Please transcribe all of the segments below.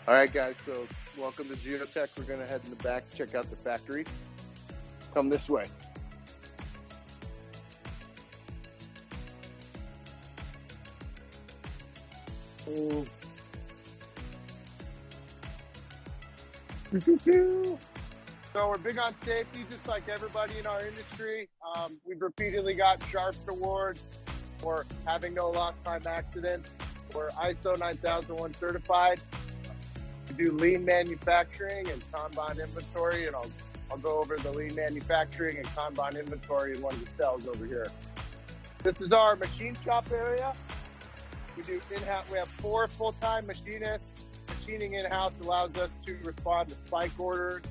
All right, guys, so welcome to Geotech. We're going to head in the back, check out the factory. Come this way. So we're big on safety, just like everybody in our industry. We've repeatedly got Sharps awards for having no lost time accidents. We're ISO 9001 certified. We do lean manufacturing and Kanban inventory, and I'll go over the lean manufacturing and Kanban inventory in one of the cells over here. This is our machine shop area. We do in-house. We have 4 full-time machinists. Machining in-house allows us to respond to spike orders.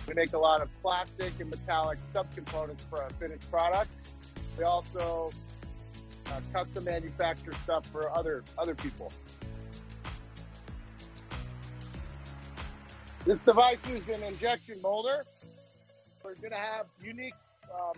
We make a lot of plastic and metallic subcomponents for our finished product. We also custom manufacture stuff for other people. This device is an injection molder. We're going to have unique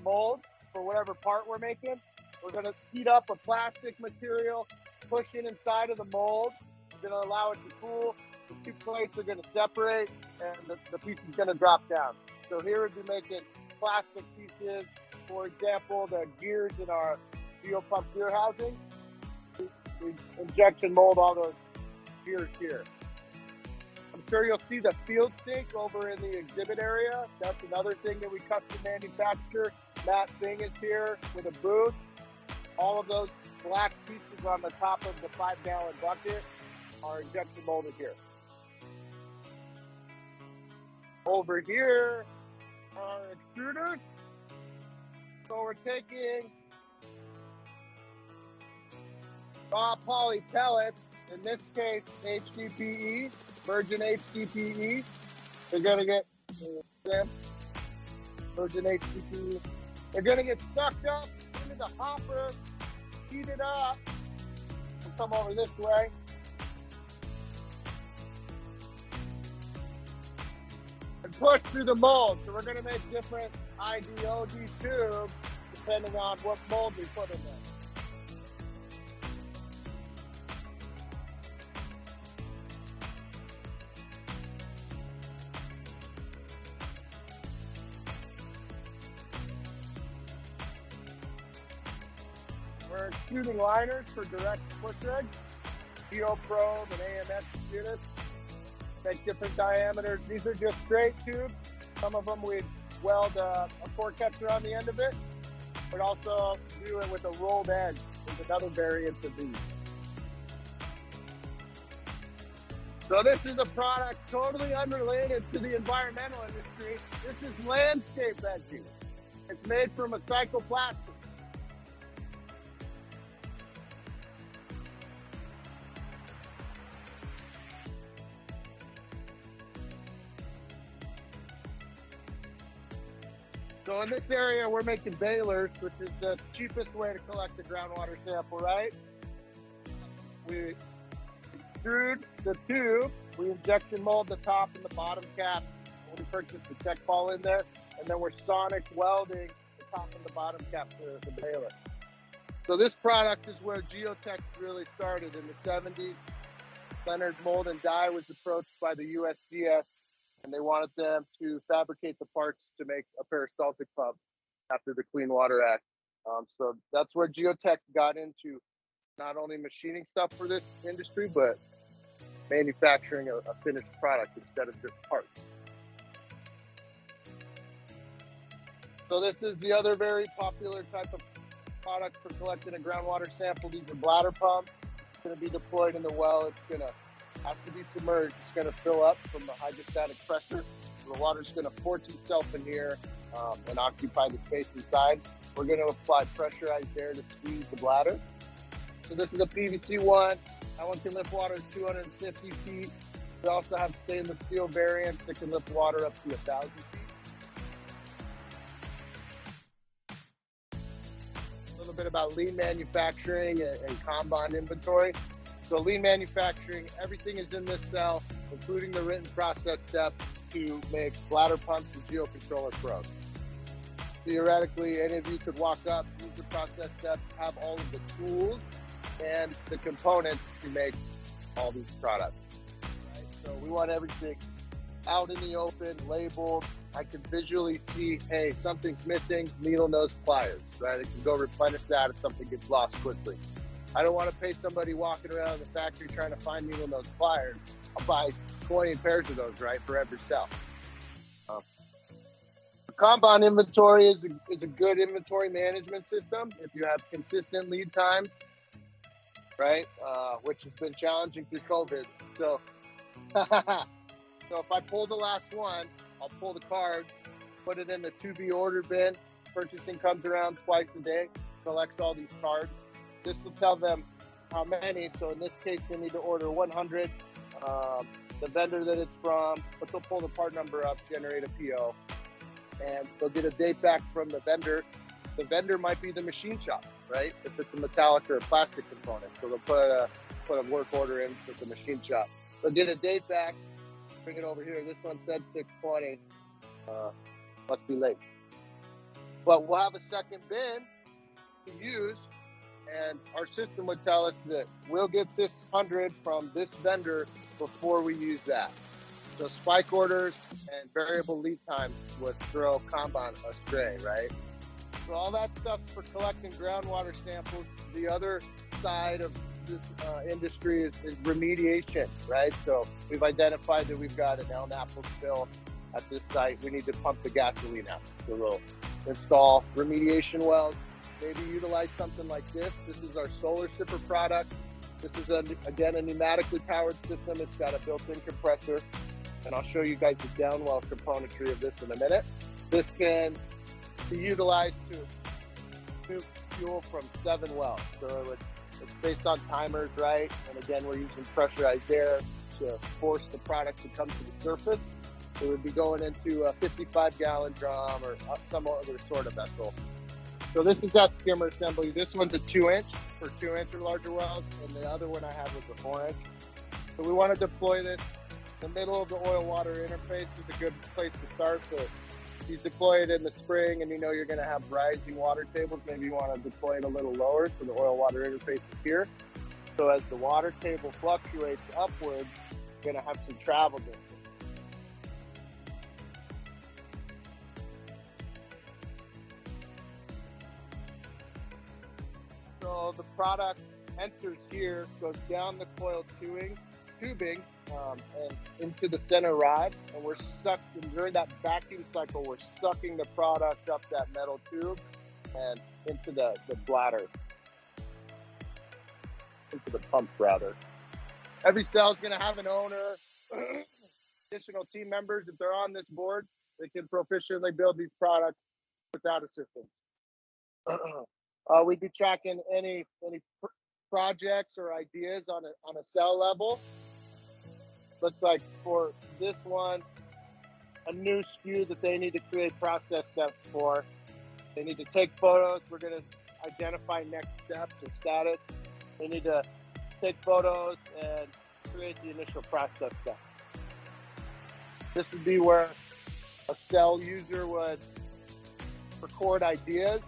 molds for whatever part we're making. We're going to heat up a plastic material, push it inside of the mold. We're going to allow it to cool. The 2 plates are going to separate, and the piece is going to drop down. So here we'd be making plastic pieces. For example, the gears in our geopump gear housing. We injection mold all those gears here. I'm sure you'll see the field sink over in the exhibit area. That's another thing that we custom manufacture. Matt Singh is here with a booth. All of those black pieces on the top of the 5-gallon bucket are injection molded here. Over here are extruders. So we're taking raw poly pellets, in this case HDPE, virgin HDPE. They're going to get virgin HDPE. They're going to get sucked up into the hopper, heated up. We'll come over this way. And push through the mold. So we're going to make different IDOD tubes depending on what mold we put in there. We're extruding liners for direct push rigs, GeoProbe and AMS units. Make different diameters. These are just straight tubes. Some of them we'd weld a core catcher on the end of it. We'd also do it with a rolled edge. There's another variant of these. So this is a product totally unrelated to the environmental industry. This is landscape etching. It's made from a cycloplastic. So in this area, we're making balers, which is the cheapest way to collect a groundwater sample, right? We extrude the tube, we injection mold the top and the bottom cap. We purchase the check ball in there, and then we're sonic welding the top and the bottom cap to the baler. So this product is where Geotech really started in the 70s. Leonard Mold and Die was approached by the USGS, and they wanted them to fabricate the parts to make a peristaltic pump after the Clean Water Act. So that's where Geotech got into not only machining stuff for this industry, but manufacturing a finished product instead of just parts. So this is the other very popular type of product for collecting a groundwater sample. These are bladder pumps. It's going to be deployed in the well. It's has to be submerged. It's going to fill up from the hydrostatic pressure. So the water's going to force itself in here and occupy the space inside. We're going to apply pressurized air to squeeze the bladder. So this is a PVC one. That one can lift water 250 feet. We also have stainless steel variants that can lift water up to 1,000 feet. A little bit about lean manufacturing and Kanban inventory. So lean manufacturing, everything is in this cell, including the written process step to make bladder pumps and GeoController probes. Theoretically, any of you could walk up, use the process step, have all of the tools and the components to make all these products. Right? So we want everything out in the open, labeled. I can visually see, hey, something's missing, needle nose pliers, right? I can go replenish that if something gets lost quickly. I don't want to pay somebody walking around the factory trying to find needle nose pliers. I'll buy 20 pairs of those, right, for every cell. Kanban inventory is a good inventory management system if you have consistent lead times, right? Which has been challenging through COVID. So, so if I pull the last one, I'll pull the card, put it in the to be ordered bin. Purchasing comes around twice a day, collects all these cards. This will tell them how many. So in this case, they need to order 100, the vendor that it's from, but they'll pull the part number up, generate a PO, and they'll get a date back from the vendor. The vendor might be the machine shop, right? If it's a metallic or a plastic component. So they'll put a work order in with the machine shop. They'll get a date back, bring it over here. This one said 620, must be late. But we'll have a second bin to use, and our system would tell us that we'll get this 100 from this vendor before we use that. So spike orders and variable lead times would throw Kanban astray, right? So all that stuff's for collecting groundwater samples. The other side of this industry is remediation, right? So we've identified that we've got an El Napo spill at this site. We need to pump the gasoline out. So we'll install remediation wells, maybe utilize something like this. This is our Solar Sipper product. This is, again, a pneumatically powered system. It's got a built-in compressor. And I'll show you guys the downwell componentry of this in a minute. This can be utilized to fuel from 7 wells. So it's based on timers, right? And again, we're using pressurized air to force the product to come to the surface. It would be going into a 55-gallon drum or some other sort of vessel. So this is that skimmer assembly. This one's a 2-inch for 2-inch or larger wells, and the other one I have was a 4-inch. So we want to deploy this. The middle of the oil-water interface is a good place to start. So if you deploy it in the spring and you know you're going to have rising water tables, maybe you want to deploy it a little lower so the oil-water interface is here. So as the water table fluctuates upwards, you're going to have some travel distance. So the product enters here, goes down the coiled tubing, and into the center rod, and we're sucked, and during that vacuum cycle, we're sucking the product up that metal tube and into the bladder, into the pump rather. Every cell is going to have an owner, additional team members. If they're on this board, they can proficiently build these products without assistance. We'd be tracking any projects or ideas on a cell level. Looks like for this one, a new SKU that they need to create process steps for. They need to take photos. We're going to identify next steps or status. They need to take photos and create the initial process step. This would be where a cell user would record ideas.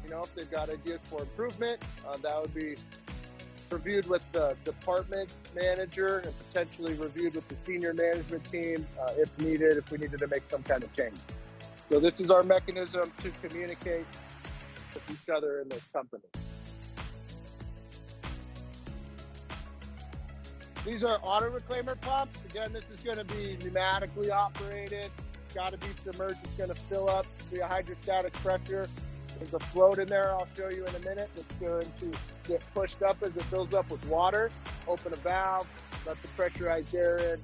You know, if they've got ideas for improvement, that would be reviewed with the department manager and potentially reviewed with the senior management team if needed, if we needed to make some kind of change. So this is our mechanism to communicate with each other in this company. These are auto reclaimer pumps. Again, this is going to be pneumatically operated. It's got to be submerged. It's going to fill up via hydrostatic pressure. There's a float in there I'll show you in a minute that's going to get pushed up as it fills up with water. Open a valve, let the pressurized air in,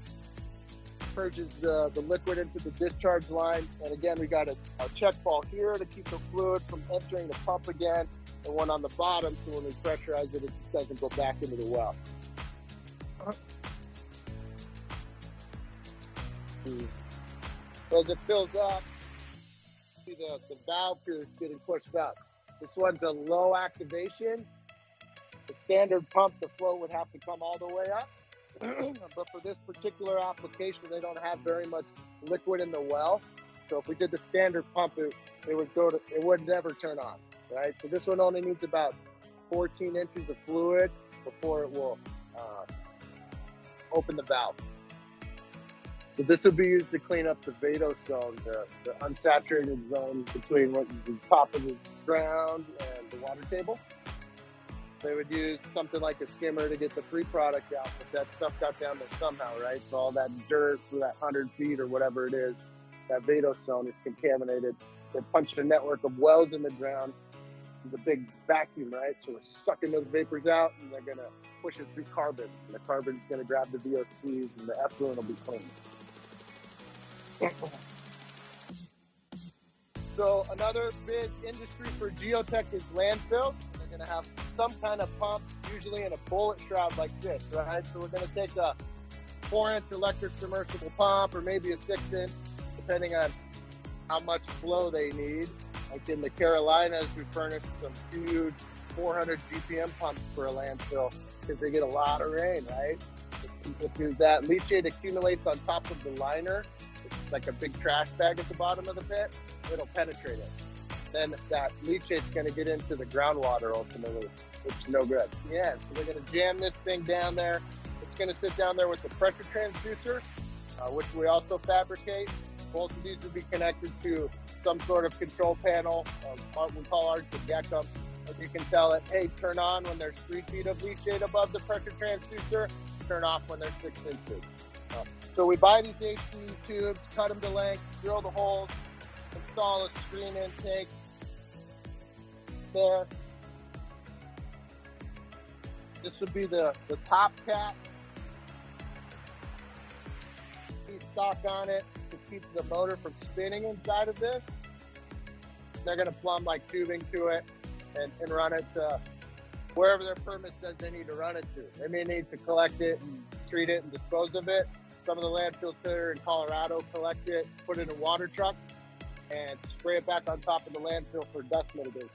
purges the liquid into the discharge line. And again, we got a check valve here to keep the fluid from entering the pump again, and one on the bottom so when we pressurize it, it doesn't go back into the well. So as it fills up, see the valve here is getting pushed up. This one's a low activation. The standard pump, the flow would have to come all the way up. But for this particular application, they don't have very much liquid in the well. So if we did the standard pump, it would never turn on, right? So this one only needs about 14 inches of fluid before it will open the valve. So this would be used to clean up the vadose zone, the unsaturated zone between what the top of the ground and the water table. They would use something like a skimmer to get the free product out, but that stuff got down there somehow, right? So all that dirt for that 100 feet or whatever it is, that vadose zone is contaminated. They punched a network of wells in the ground. It's a big vacuum, right? So we're sucking those vapors out, and they're going to push it through carbon. And the carbon's going to grab the VOCs, and the effluent will be clean. So another big industry for geotech is landfills. They're going to have some kind of pump, usually in a bullet shroud like this, right? So we're going to take a 4-inch electric submersible pump, or maybe a 6-inch, depending on how much flow they need. Like in the Carolinas, we furnish some huge 400 GPM pumps for a landfill because they get a lot of rain, right? If that leachate accumulates on top of the liner, it's like a big trash bag at the bottom of the pit, it'll penetrate it. Then that leachate's going to get into the groundwater ultimately, which is no good. Yeah, so they're going to jam this thing down there. It's going to sit down there with the pressure transducer, which we also fabricate. Both of these will be connected to some sort of control panel. We call ours the Gecko. You can tell it, hey, turn on when there's 3 feet of leachate above the pressure transducer, turn off when there's 6 inches. So we buy these HDE tubes, cut them to length, drill the holes, install a screen intake there. This would be the top cap. Stock on it to keep the motor from spinning inside of this. They're going to plumb like tubing to it and run it to wherever their permit says they need to run it to. They may need to collect it and treat it and dispose of it. Some of the landfills here in Colorado collect it, put it in a water truck, and spray it back on top of the landfill for dust mitigation.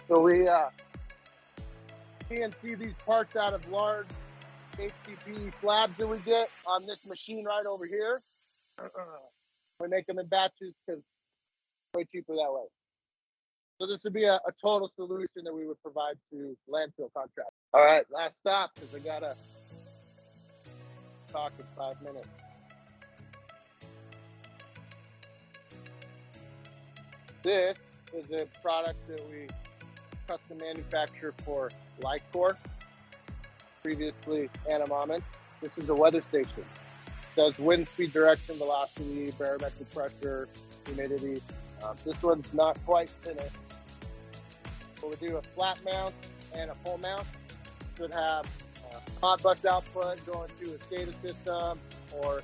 So we CNC these parts out of large HDPE slabs that we get on this machine right over here. We make them in batches because it's way cheaper that way. So this would be a total solution that we would provide to landfill contracts. All right, last stop, because I gotta talk in 5 minutes. This is a product that we custom manufacture for Lycor, previously Anamamin. This is a weather station. It does wind speed, direction, velocity, barometric pressure, humidity. This one's not quite finished. But we do a flat mount and a full mount. Should have hot bus output going to a SCADA system, or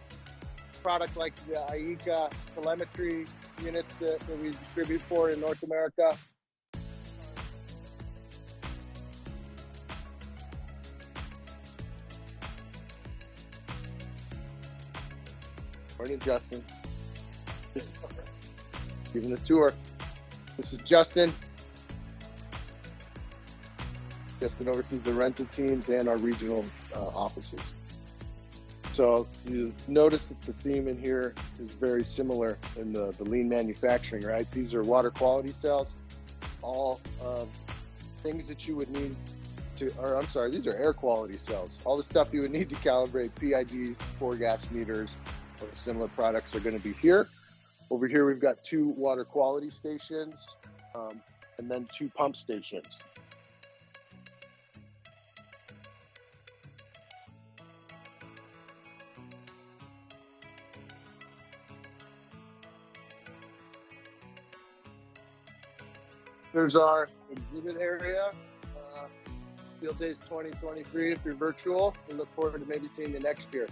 product like the IECA telemetry units that we distribute for in North America. Morning, Justin. Just giving a tour. This is Justin. Justin oversees the rental teams and our regional offices. So you notice that the theme in here is very similar in the lean manufacturing, right? These are water quality cells, all things that you would need to, or I'm sorry, these are air quality cells. All the stuff you would need to calibrate PIDs, 4-gas meters, or similar products are going to be here. Over here, we've got 2 water quality stations and then 2 pump stations. There's our exhibit area, Field Days 2023. If you're virtual, we look forward to maybe seeing you next year.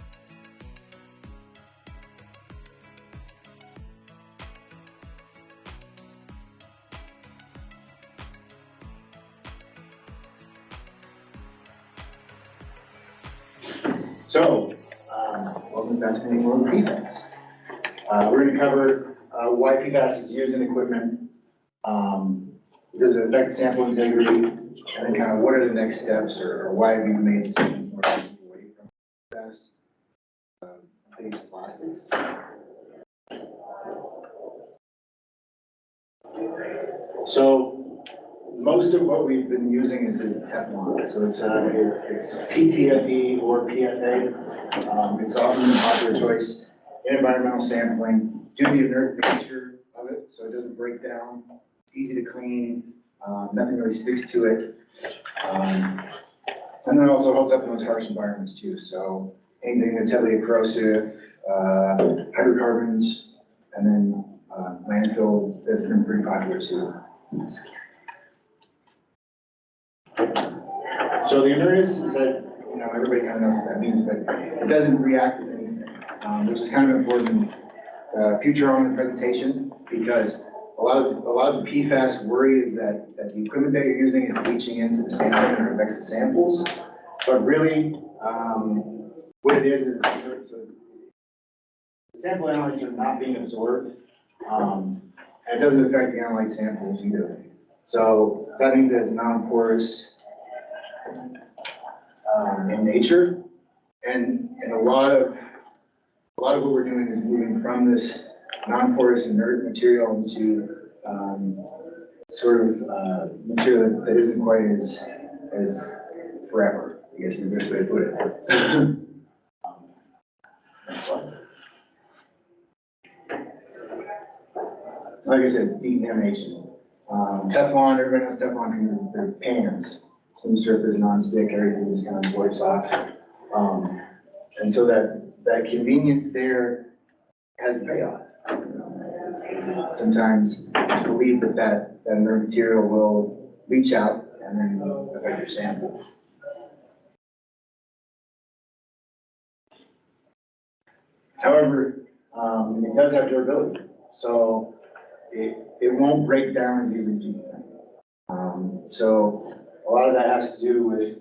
So, welcome back to the World of PFAS. We're going to cover why PFAS is used in equipment. Does it affect sample integrity? And then kind of what are the next steps, or why have you made decisions more away from PFAS? Based plastics. So most of what we've been using is Teflon. So it's PTFE or PFA. It's often a popular choice in environmental sampling due to the inert nature of it. So it doesn't break down. It's easy to clean. Nothing really sticks to it. And then it also holds up in those harsh environments too. So anything that's heavily corrosive, hydrocarbons, and then landfill has been pretty popular too. So the inertness is that, everybody kind of knows what that means, but it doesn't react with anything, which is kind of important future on the presentation, because a lot of the PFAS worry is that the equipment that you're using is leaching into the sampling and affects the samples. But really, what it is so the sample analytes are not being absorbed, and it doesn't affect the analyte samples either. So that means that it's non-porous in nature, and a lot of what we're doing is moving from this non-porous inert material into material that isn't quite as forever, I guess is the best way to put it. Next slide. Like I said, decontamination. Teflon, everybody knows Teflon from their pans. Some surface non-stick, everything just kind of wipes off. And so that convenience there has a payoff. It's sometimes believe that inert material will leach out and then affect your sample. However, it does have durability, so it won't break down as easily as people think. So a lot of that has to do with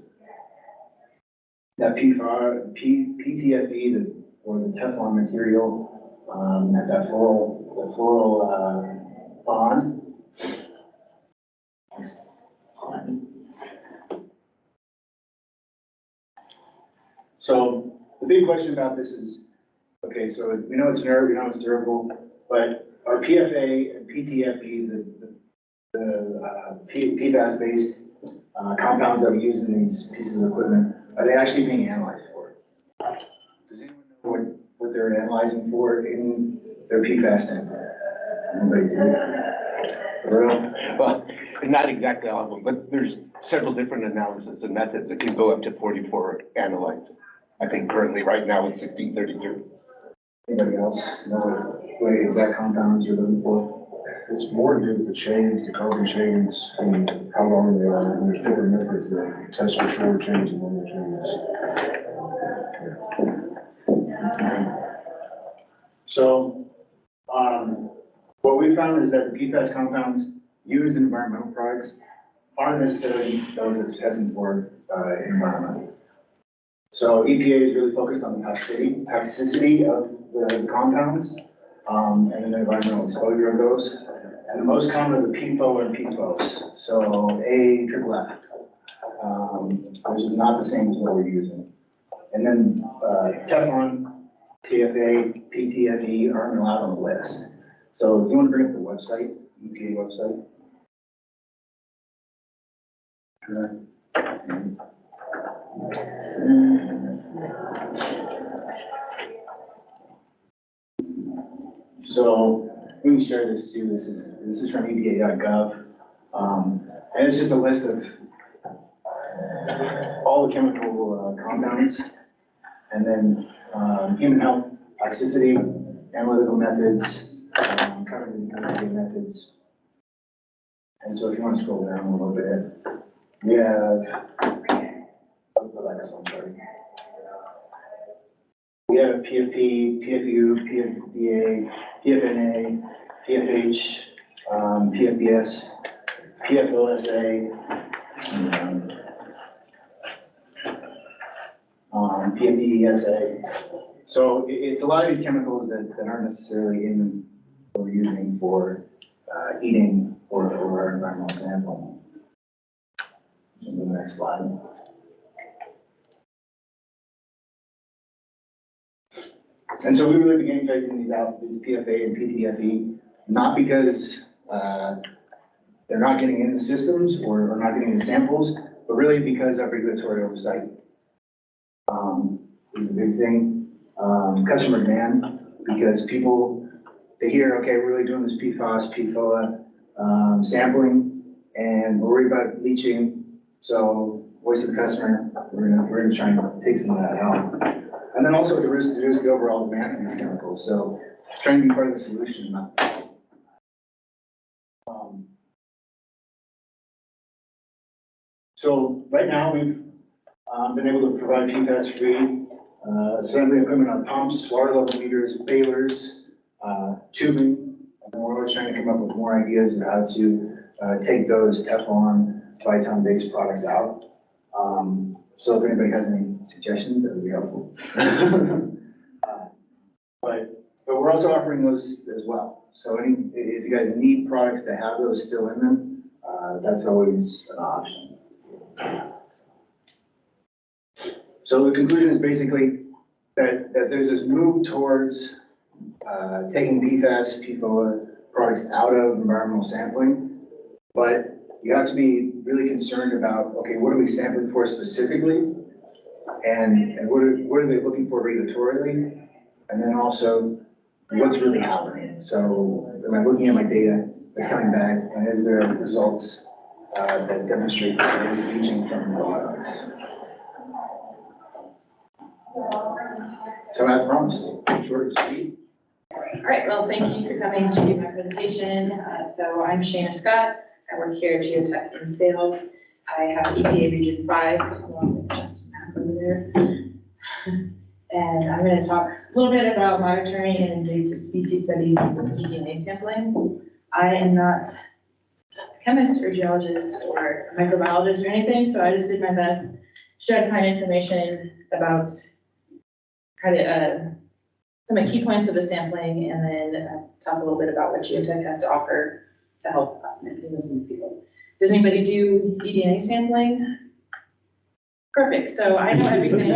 that PTFE, or the Teflon material, that floral bond. So the big question about this is, okay, so we know it's inert, we know it's durable, but are PFA and PTFE, the PFAS-based compounds that we use in these pieces of equipment, are they actually being analyzed for? Does anyone know what they're analyzing for in their PFAS sample? Anybody do? Well, not exactly all of them, but there's several different analysis and methods that can go up to 44 analytes. I think currently, right now, it's 1632. Anybody else know what exact compounds you're looking for? It's more to do with the chains, the carbon chains, and how long they are. And there's different methods that test for shorter chains and longer chains. So, what we found is that the PFAS compounds used in environmental products aren't necessarily those that are tested for environment. So EPA is really focused on the toxicity of the compounds, and then the environmental exposure of those. And the most common are the PFOA and PFOS. So AFFF, which is not the same as what we're using. And then Teflon, PFA, PTFE aren't allowed on the list. So do you want to bring up the website, EPA website? Sure. So we can share this too. This is from EPA.gov, and it's just a list of all the chemical compounds, and then human health, toxicity, analytical methods, covering methods. And so if you want to scroll down a little bit, we have. We have PFP, PFU, PFDA, PFNA, PFH, PFBS, PFOSA, PFBSA. So it's a lot of these chemicals that aren't necessarily in what we're using for eating or our environmental sampling. The next slide. And so we really began phasing these out, these PFA and PTFE, not because they're not getting in the systems or not getting the samples, but really because of regulatory oversight. Is the big thing. Customer demand, because people, they hear, okay, we're really doing this PFAS, PFOA, sampling, and we're worried about leaching. So voice of the customer, we're gonna try and take some of that out. And then also the risk to reduce the overall demand of these chemicals. So trying to be part of the solution, not the problem. So right now we've been able to provide PFAS-free sampling equipment on pumps, water level meters, balers, tubing. And we're always trying to come up with more ideas of how to take those Teflon, Viton-based products out. So if anybody has any suggestions, that would be helpful. But we're also offering those as well. So if you guys need products that have those still in them, that's always an option. So the conclusion is basically that there's this move towards taking PFAS, PFOA products out of environmental sampling, but you have to be really concerned about, okay, what are we sampling for specifically? And what are they looking for regulatorily? And then also, what's really happening? So am I looking at my data that's coming back, and is there results that demonstrate that there is leaching from the products? So as promised, short and sweet. All right, well, thank you for coming to my presentation. So I'm Shana Scott. I work here at Geotech in sales. I have EPA Region 5, along with Justin Mack over there. And I'm going to talk a little bit about monitoring and invasive species studies with eDNA sampling. I am not a chemist or geologist or microbiologist or anything, so I just did my best to try to find information about how to, some of the key points of the sampling, and then talk a little bit about what Geotech has to offer to help move people. Does anybody do eDNA sampling? Perfect, so I know everything.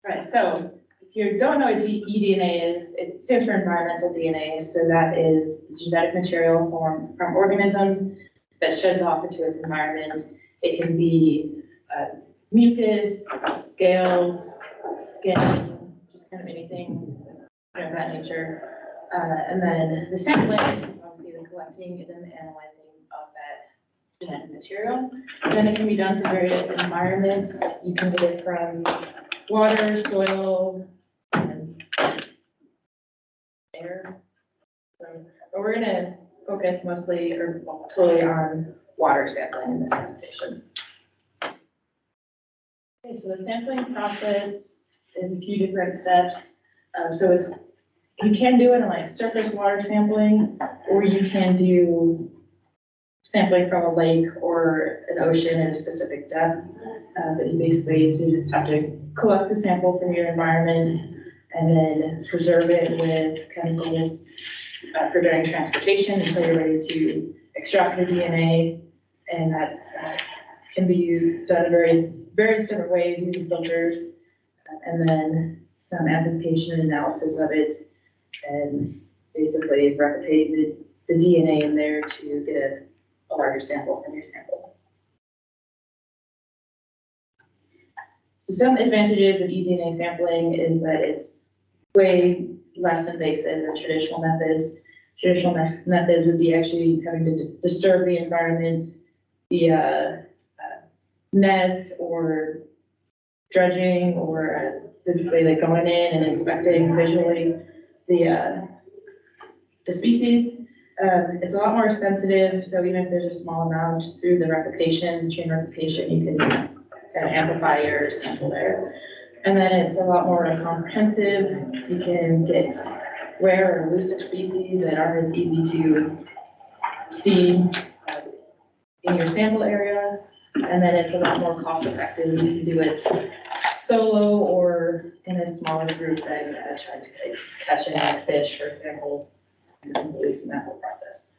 Right, so if you don't know what eDNA is, it stands for environmental DNA. So that is genetic material from organisms that sheds off into its environment. It can be mucus, scales, skin, just kind of anything of that nature. And then the sampling is obviously the collecting and then the analyzing of that genetic material. And then it can be done for various environments. You can get it from water, soil, and air. But we're going to focus mostly or totally on water sampling in this presentation. Okay, so the sampling process is a few different steps. So you can do it in like surface water sampling, or you can do sampling from a lake or an ocean at a specific depth. But you basically just have to collect the sample from your environment and then preserve it with chemicals for during transportation until you're ready to extract the DNA. And that can be done in various different ways using filters, and then some amplification analysis of it, and basically replicating the DNA in there to get a larger sample from your sample. So some advantages of eDNA sampling is that it's way less invasive than traditional methods. Traditional methods would be actually having to disturb the environment via nets or dredging, or physically like going in and inspecting visually the species. It's a lot more sensitive, so even if there's a small amount through the replication, chain replication, you can kind of amplify your sample there. And then it's a lot more comprehensive, so you can get rare or elusive species that aren't as easy to see in your sample area. And then it's a lot more cost effective. You can do it solo or in a smaller group than trying to catch a fish, for example, and release in that whole process.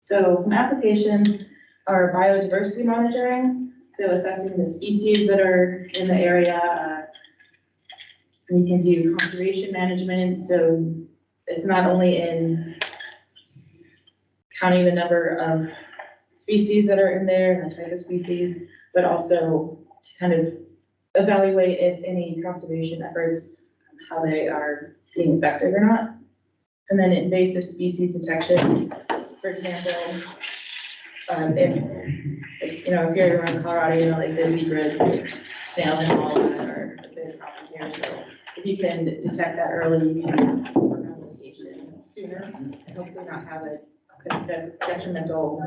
So some applications are biodiversity monitoring. So assessing the species that are in the area, We can do conservation management, so it's not only in counting the number of species that are in there, and the type of species, but also to kind of evaluate if any conservation efforts, how they are being effective or not. And then invasive species detection, for example, if you're around Colorado, like the zebras, snails and all that are a big problem here. So if you can detect that early, you can work on mitigation sooner and hopefully not have a detrimental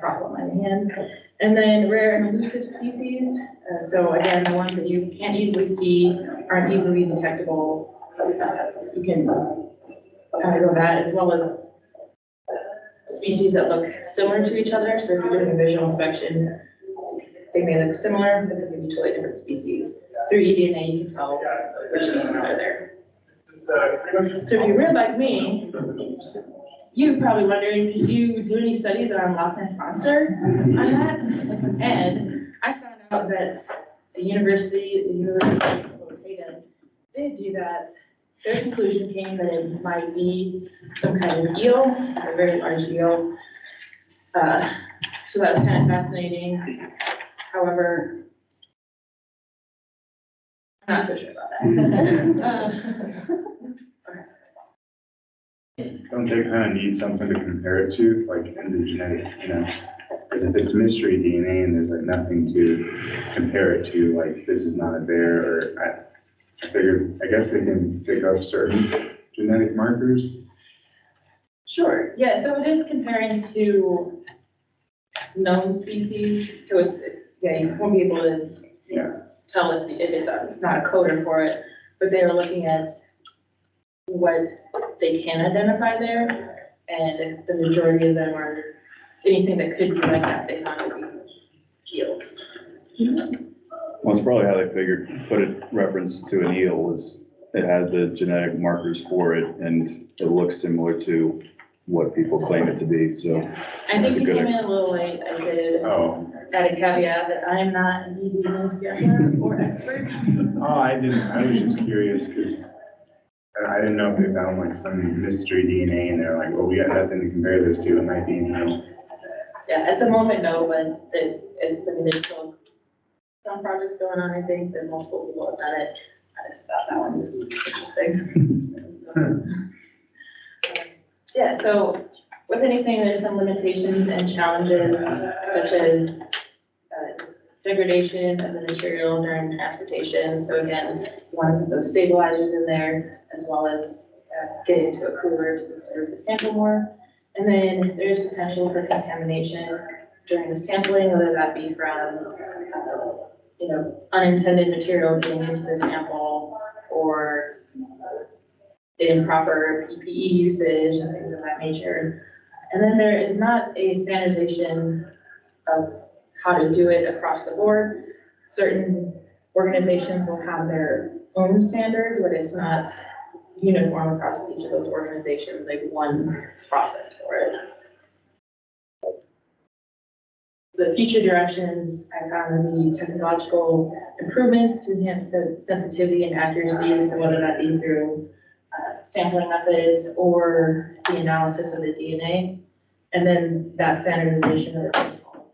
problem on hand. And then rare and elusive species. So again, the ones that you can't easily see, aren't easily detectable. You can kind of go that, as well as species that look similar to each other. So if you're doing a visual inspection, they may look similar, but they may be totally different species. Through eDNA, you can tell which species are there. So if you're weird like me, you're probably wondering, did you do any studies on Loch Ness Monster on that? And I found out that the University of Located did do that. Their conclusion came that it might be some kind of eel, a very large eel. So that was kind of fascinating. However, I'm not so sure about that. Don't they kind of need something to compare it to, like in the genetic, because if it's mystery DNA and there's like nothing to compare it to, like this is not a bear, or I figured, I guess they can pick up certain genetic markers. Sure, yeah, so it is comparing to known species, so you won't be able to tell if it's not a coder for it, but they're looking at what they can identify there, and the majority of them are anything that could be like that, they found to be eels. Well, it's probably how they put it reference to an eel was it had the genetic markers for it, and it looks similar to what people claim it to be, so. I think you came in a little late. I did add a caveat that I'm not an eDNA scrapper or expert. Oh, I didn't, I was just curious because I didn't know if they found like some mystery DNA and they're like, well, we got nothing to compare this to, it might be, Yeah, at the moment, no, but there's still some projects going on, I think, that multiple people have done it. I just thought that one was interesting. Yeah, so with anything, there's some limitations and challenges, such as degradation of the material during transportation. So again, one of those stabilizers in there, as well as get into a cooler to preserve the sample more. And then there's potential for contamination during the sampling, whether that be from unintended material getting into the sample, or improper PPE usage and things of that nature. And then there is not a standardization of how to do it across the board. Certain organizations will have their own standards, but it's not uniform across each of those organizations, like one process for it. The future directions I found would be technological improvements to enhance sensitivity and accuracy, so whether that be through sampling methods or the analysis of the DNA, and then that standardization of the protocols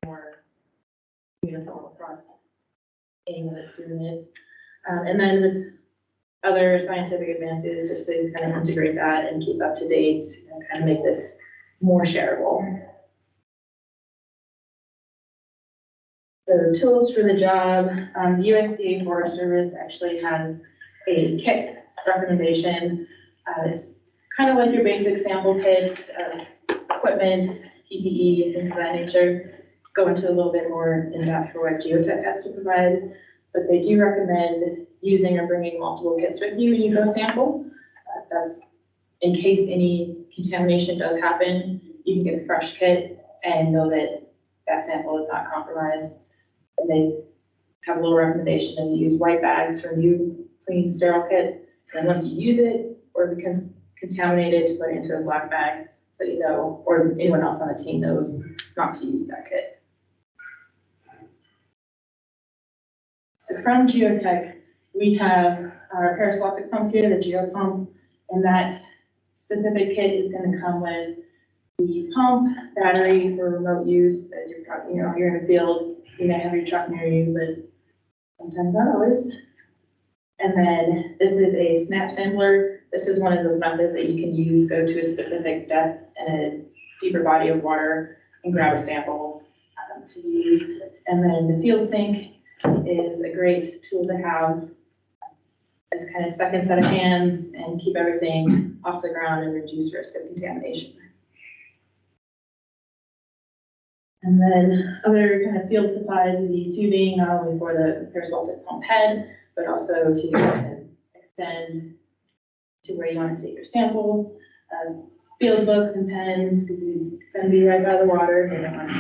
more uniform across anyone that's doing it. And then with other scientific advances, just to kind of integrate that and keep up to date and kind of make this more shareable. So tools for the job, the USDA Forest Service actually has a kit recommendation. It's kind of like your basic sample kits, equipment, PPE, things of that nature. Go into a little bit more in depth for what Geotech has to provide, but they do recommend using or bringing multiple kits with you when you go sample. That's in case any contamination does happen, you can get a fresh kit and know that that sample is not compromised. And they have a little recommendation to use white bags for new, clean, sterile kit. And once you use it or it becomes contaminated, to put it into a black bag so you know, or anyone else on the team knows not to use that kit. So from Geotech, we have our peristaltic pump here, the geo pump, and that specific kit is gonna come with the pump, battery for remote use, that you're probably, you're in a field, you may have your truck near you, but sometimes not always. And then this is a snap sampler. This is one of those methods that you can use, go to a specific depth and a deeper body of water and grab a sample to use. And then the field sink is a great tool to have as kind of second set of hands and keep everything off the ground and reduce risk of contamination. And then other kind of field supplies would be tubing, not only for the peristaltic pump head, but also to kind of extend to where you want to take your sample. Field books and pens, because you're going to be right by the water, you don't want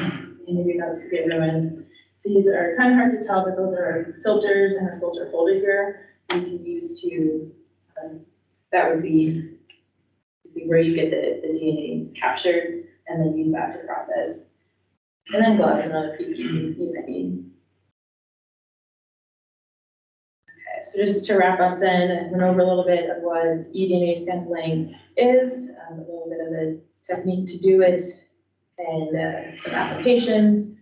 any of your notes to get ruined. These are kind of hard to tell, but those are filters, and this filter folder here you can use to, that would be where you get the DNA captured, and then use that to process. And then gloves and other PPE you might need. Okay, so just to wrap up then, I went over a little bit of what eDNA sampling is, a little bit of the technique to do it, and some applications,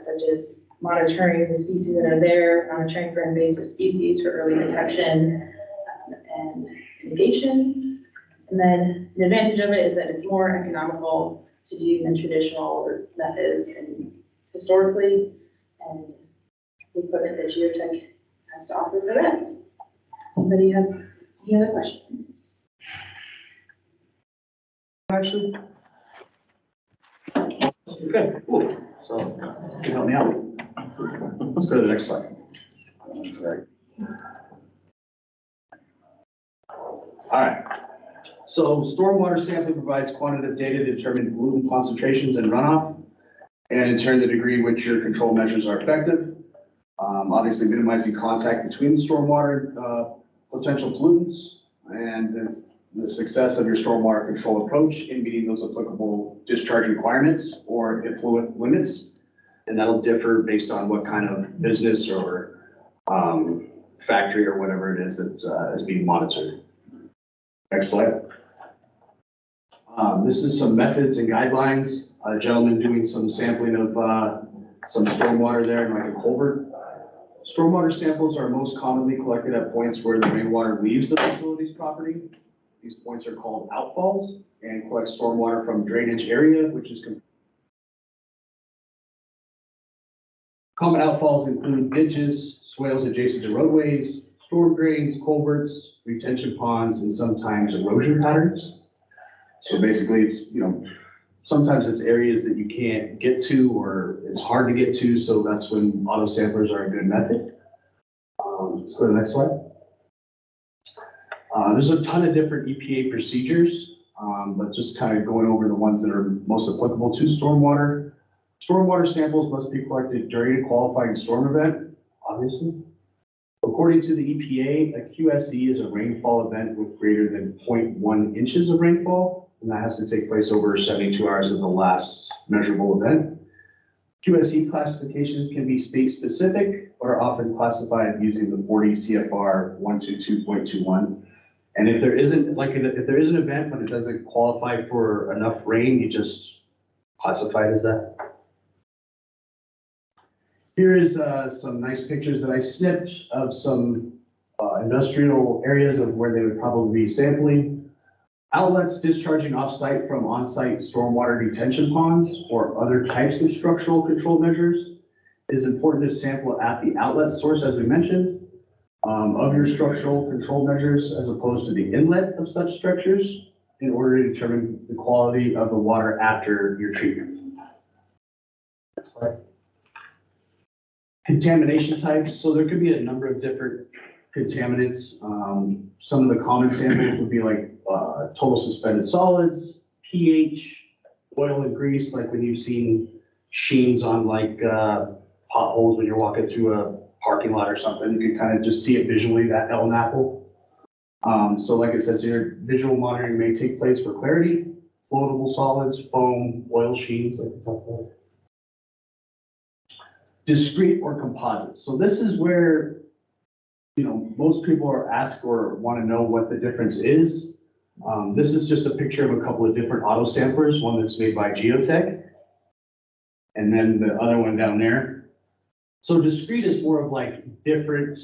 such as monitoring the species that are there, monitoring for invasive species for early detection and mitigation. And then the advantage of it is that it's more economical to do than traditional methods and historically, and the equipment that Geotech has to offer for that. Anybody have any other questions? Actually. Okay, cool. So, can you help me out? Let's go to the next slide. Sorry. All right. So stormwater sampling provides quantitative data to determine pollutant concentrations and runoff, and in turn the degree in which your control measures are effective. Obviously minimizing contact between the stormwater potential pollutants and the success of your stormwater control approach in meeting those applicable discharge requirements or effluent limits. And that'll differ based on what kind of business or factory or whatever it is that is being monitored. Next slide. This is some methods and guidelines. A gentleman doing some sampling of some stormwater there in like a culvert. Stormwater samples are most commonly collected at points where the rainwater leaves the facility's property. These points are called outfalls and collect stormwater from drainage area, which is common outfalls include ditches, swales adjacent to roadways, storm drains, culverts, retention ponds, and sometimes erosion patterns. So basically it's, sometimes it's areas that you can't get to or it's hard to get to. So that's when auto samplers are a good method. Let's go to the next slide. There's a ton of different EPA procedures, but just kind of going over the ones that are most applicable to stormwater. Stormwater samples must be collected during a qualifying storm event, obviously. According to the EPA, a QSE is a rainfall event with greater than 0.1 inches of rainfall, and that has to take place over 72 hours of the last measurable event. QSE classifications can be state-specific, but are often classified using the 40 CFR 122.21. And if there isn't, if there is an event but it doesn't qualify for enough rain, you just classify it as that. Here is some nice pictures that I snipped of some industrial areas of where they would probably be sampling. Outlets discharging off-site from on-site stormwater detention ponds or other types of structural control measures. It is important to sample at the outlet source, as we mentioned, of your structural control measures, as opposed to the inlet of such structures, in order to determine the quality of the water after your treatment. Next slide. Contamination types. So there could be a number of different contaminants. Some of the common samples would be like total suspended solids, pH, oil and grease, like when you've seen sheens on like potholes when you're walking through a parking lot or something. You can kind of just see it visually, that Ellen apple. So like it says here, visual monitoring may take place for clarity, floatable solids, foam, oil sheens, like we talked about. Discrete or composite. So this is where most people are asked or want to know what the difference is. This is just a picture of a couple of different auto samplers, one that's made by Geotech, and then the other one down there. So discrete is more of like different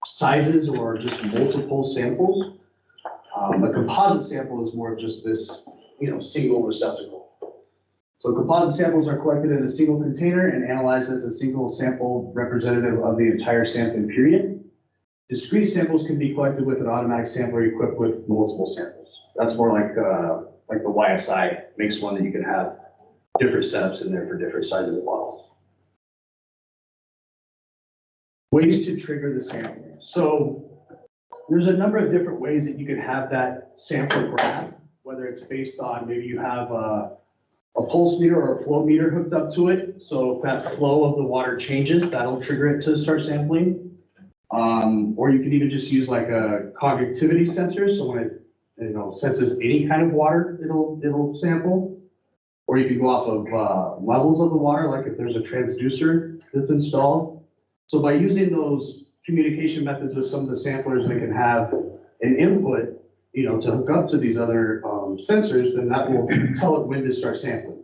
sizes or just multiple samples. A composite sample is more of just this, single receptacle. So composite samples are collected in a single container and analyzed as a single sample representative of the entire sampling period. Discrete samples can be collected with an automatic sampler equipped with multiple samples. That's more like the YSI makes one that you can have different setups in there for different sizes of bottles. Ways to trigger the sampling. So there's a number of different ways that you can have that sample graph, whether it's based on maybe you have a pulse meter or a flow meter hooked up to it. So if that flow of the water changes, that'll trigger it to start sampling. Or you can even just use like a conductivity sensor. So when it senses any kind of water, it'll sample. Or you can go off of levels of the water, like if there's a transducer that's installed. So by using those communication methods with some of the samplers, they can have an input, to hook up to these other sensors, then that will tell it when to start sampling.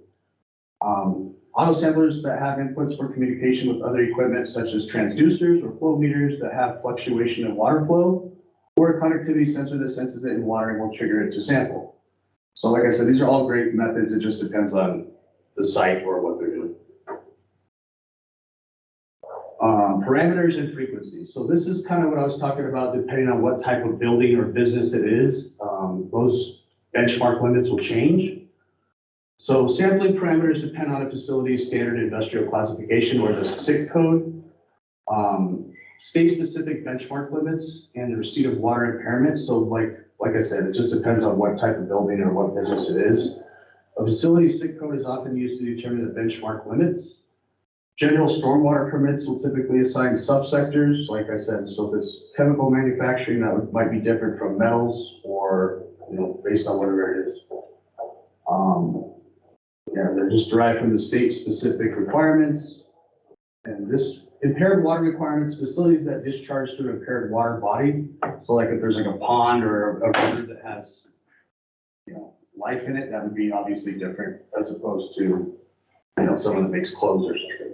Auto samplers that have inputs for communication with other equipment, such as transducers or flow meters that have fluctuation in water flow, or a conductivity sensor that senses it in water and will trigger it to sample. So like I said, these are all great methods. It just depends on the site or what they're doing. Parameters and frequencies. So this is kind of what I was talking about, depending on what type of building or business it is. Those benchmark limits will change. So sampling parameters depend on a facility's standard industrial classification or the SIC code, state-specific benchmark limits, and the receipt of water impairment. So like I said, it just depends on what type of building or what business it is. A facility's SIC code is often used to determine the benchmark limits. General stormwater permits will typically assign subsectors, like I said. So if it's chemical manufacturing, that might be different from metals or, based on whatever it is. They're just derived from the state-specific requirements. And this impaired water requirements, facilities that discharge through an impaired water body. So like if there's like a pond or a river that has, life in it, that would be obviously different as opposed to, someone that makes clothes or something.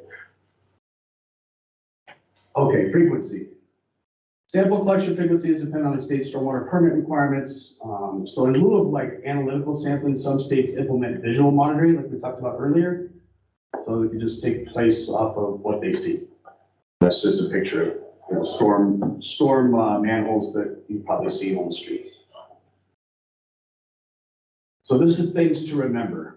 Okay, frequency. Sample collection frequencies depend on the state stormwater permit requirements. So in lieu of like analytical sampling, some states implement visual monitoring, like we talked about earlier. So it can just take place off of what they see. That's just a picture of storm manholes that you probably see on the streets. So this is things to remember.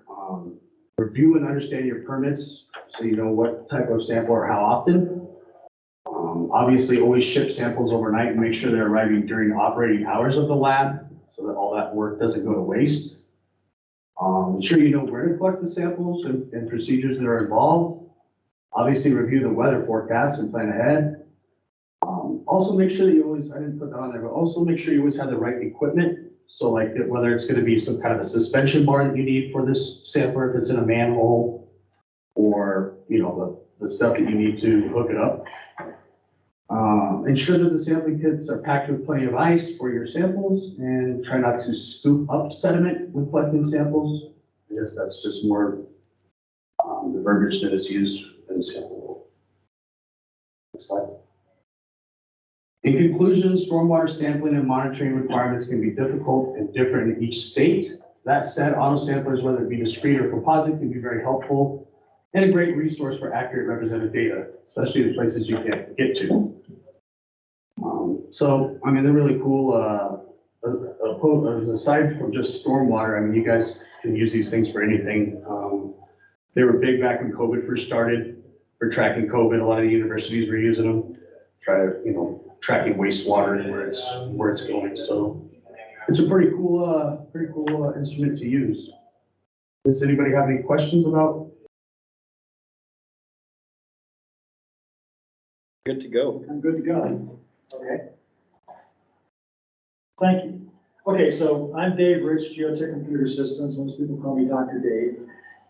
Review and understand your permits so you know what type of sample or how often. Obviously, always ship samples overnight and make sure they're arriving during operating hours of the lab so that all that work doesn't go to waste. Ensure you know where to collect the samples and procedures that are involved. Obviously, review the weather forecast and plan ahead. Also, make sure that you always, I didn't put that on there, but also make sure you always have the right equipment. So like whether it's going to be some kind of a suspension bar that you need for this sampler, if it's in a manhole, or, the stuff that you need to hook it up. Ensure that the sampling kits are packed with plenty of ice for your samples, and try not to scoop up sediment when collecting samples. I guess that's just more the verbiage that is used in the sample. Next slide. In conclusion, stormwater sampling and monitoring requirements can be difficult and different in each state. That said, auto samplers, whether it be discrete or composite, can be very helpful and a great resource for accurate representative data, especially in places you can't get to. They're really cool. Aside from just stormwater, you guys can use these things for anything. They were big back when COVID first started for tracking COVID. A lot of the universities were using them, tracking wastewater and where it's going. So it's a pretty cool instrument to use. Does anybody have any questions about? Good to go. I'm good to go. Okay. Thank you. Okay, so I'm Dave Rich, Geotech Computer Systems. Most people call me Dr. Dave,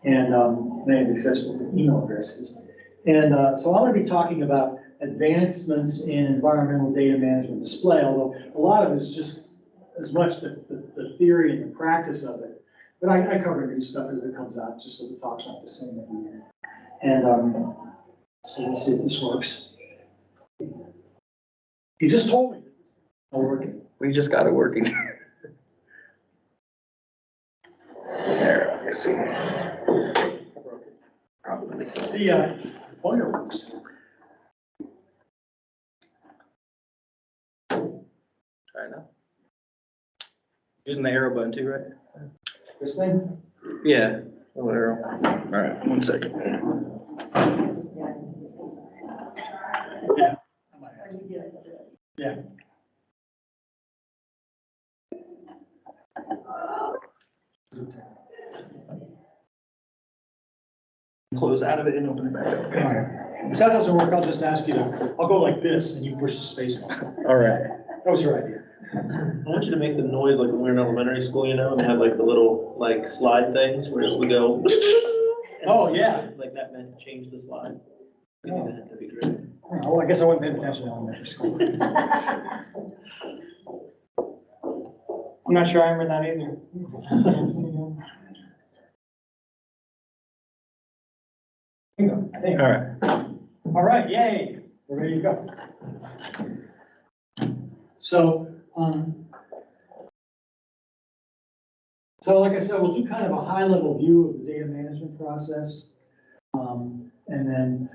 and I have accessible email addresses. And so I'm going to be talking about advancements in environmental data management display, although a lot of it is just as much the theory and the practice of it. But I cover new stuff as it comes out, just so the talk's not the same every year. And so let's see if this works. He just told me it's not working. We just got it working. There, I see. Probably. The pointer works. Try now. Using the arrow button too, right? This thing? Yeah, little arrow. All right, 1 second. Yeah. Yeah. Close out of it and open it back up. All right. If that doesn't work, I'll just ask you to, I'll go like this and you push the space bar. All right. That was your idea. I want you to make the noise like when we were in elementary school, you know, and they have like the little like slide things where it would go. Oh, yeah. Like that meant change the slide. We do that, that'd be great. Oh, I guess I wasn't paying attention in elementary school. I'm not sure I remember that either. All right. All right, yay, we're ready to go. So, like I said, we'll do kind of a high level view of the data management process. And then,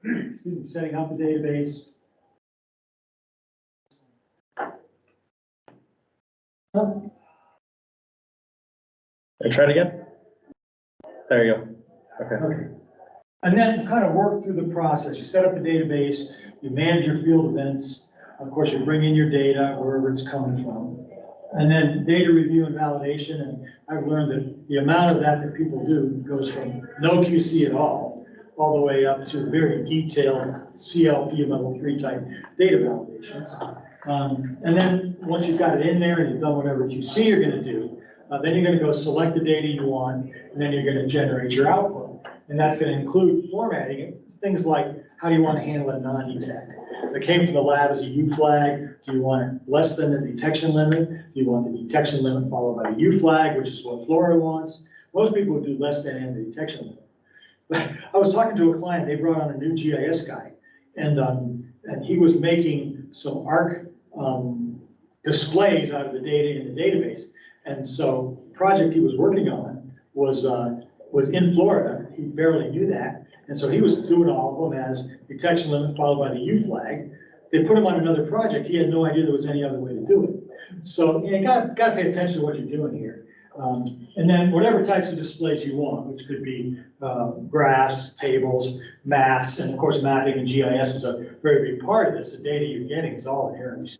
excuse me, setting up the database. Try it again. There you go. Okay. And then kind of work through the process. You set up the database, you manage your field events. Of course, you bring in your data, wherever it's coming from. And then data review and validation. And I've learned that the amount of that people do goes from no QC at all the way up to very detailed CLP level 3 type data validations. And then once you've got it in there and you've done whatever QC you're going to do, then you're going to go select the data you want, and then you're going to generate your output. And that's going to include formatting it, things like how do you want to handle a non-detect? That came from the lab as a U flag. Do you want it less than the detection limit? Do you want the detection limit followed by the U flag, which is what Florida wants? Most people would do less than and the detection limit. But I was talking to a client, they brought on a new GIS guy, and he was making some ARC displays out of the data in the database. And so the project he was working on was in Florida. He barely knew that. And so he was doing all of them as detection limit followed by the U flag. They put him on another project. He had no idea there was any other way to do it. So you gotta pay attention to what you're doing here. And then whatever types of displays you want, which could be graphs, tables, maps, and of course mapping and GIS is a very big part of this. The data you're getting is all inherently.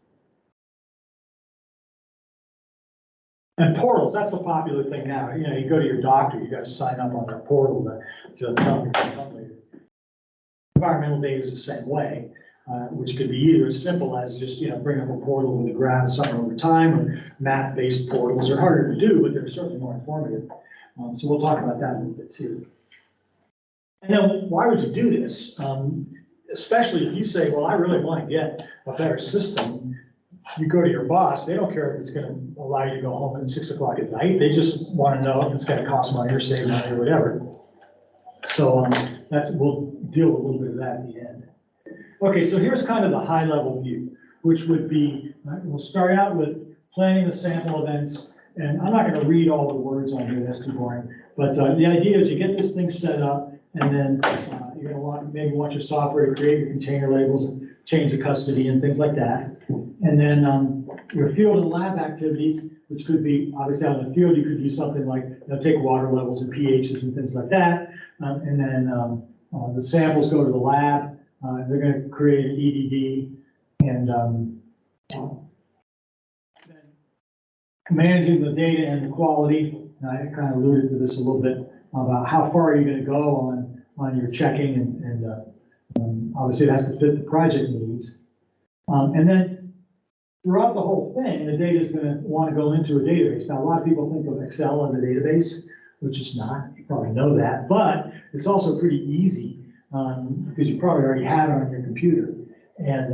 And portals, that's the popular thing now. You know, you go to your doctor, you got to sign up on their portal to tell your company. Environmental data is the same way, which could be either as simple as just, you know, bring up a portal with a graph of something over time, or map-based portals are harder to do, but they're certainly more informative. So we'll talk about that a little bit too. And then why would you do this? Especially if you say, well, I really want to get a better system. You go to your boss, they don't care if it's going to allow you to go home at 6 o'clock at night. They just want to know if it's going to cost money or save money or whatever. So we'll deal with a little bit of that at the end. Okay, so here's kind of the high level view, which would be, we'll start out with planning the sample events. And I'm not going to read all the words on here, that's too boring. But the idea is you get this thing set up, and then you're going to maybe want your software to create your container labels and change the custody and things like that. And then your field and lab activities, which could be, obviously out in the field, you could do something like, you know, take water levels and pHs and things like that. And then the samples go to the lab. They're going to create an EDD, and managing the data and the quality. And I kind of alluded to this a little bit about how far are you going to go on your checking, and obviously it has to fit the project needs. And then throughout the whole thing, the data is going to want to go into a database. Now, a lot of people think of Excel as a database, which is not. You probably know that, but it's also pretty easy because you probably already have it on your computer. And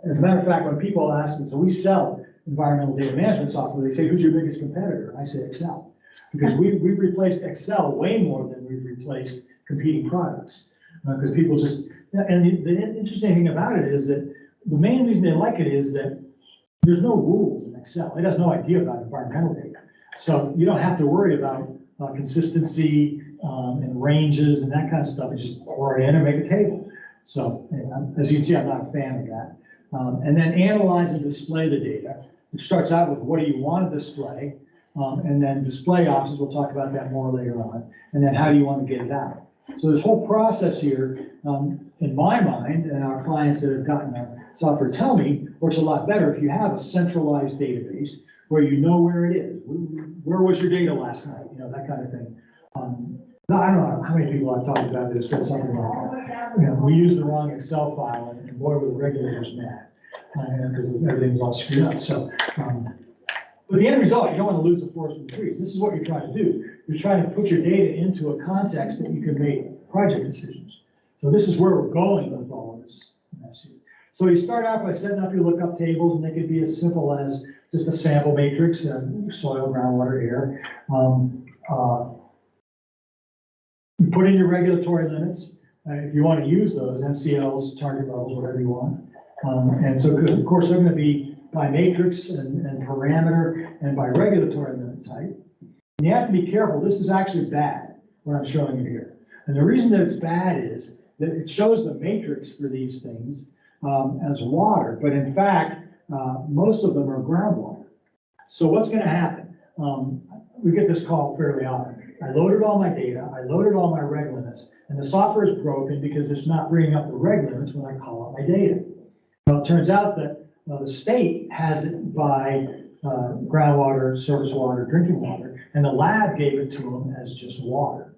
as a matter of fact, when people ask me, so we sell environmental data management software, they say, who's your biggest competitor? I say Excel, because we've replaced Excel way more than we've replaced competing products. Because people just, and the interesting thing about it is that the main reason they like it is that there's no rules in Excel. It has no idea about environmental data. So you don't have to worry about consistency and ranges and that kind of stuff. You just pour it in and make a table. So as you can see, I'm not a fan of that. And then analyze and display the data, which starts out with what do you want to display, and then display options, we'll talk about that more later on, and then how do you want to get it out. So this whole process here, in my mind, and our clients that have gotten our software tell me, works a lot better if you have a centralized database where you know where it is. Where was your data last night? You know, that kind of thing. I don't know how many people I've talked about that have said something like, you know, we used the wrong Excel file, and boy, were the regulators mad, because everything was all screwed up. So, but the end result, you don't want to lose the forest from the trees. This is what you're trying to do. You're trying to put your data into a context that you can make project decisions. So this is where we're going with all of this. So you start out by setting up your lookup tables, and they could be as simple as just a sample matrix, soil, groundwater, air. You put in your regulatory limits. If you want to use those, MCLs, target levels, whatever you want. And so, of course, they're going to be by matrix and parameter and by regulatory limit type. And you have to be careful. This is actually bad, what I'm showing you here. And the reason that it's bad is that it shows the matrix for these things as water, but in fact, most of them are groundwater. So what's going to happen? We get this call fairly often. I loaded all my data, I loaded all my reg limits, and the software is broken because it's not bringing up the reg limits when I call out my data. Well, it turns out that the state has it by groundwater, surface water, drinking water, and the lab gave it to them as just water.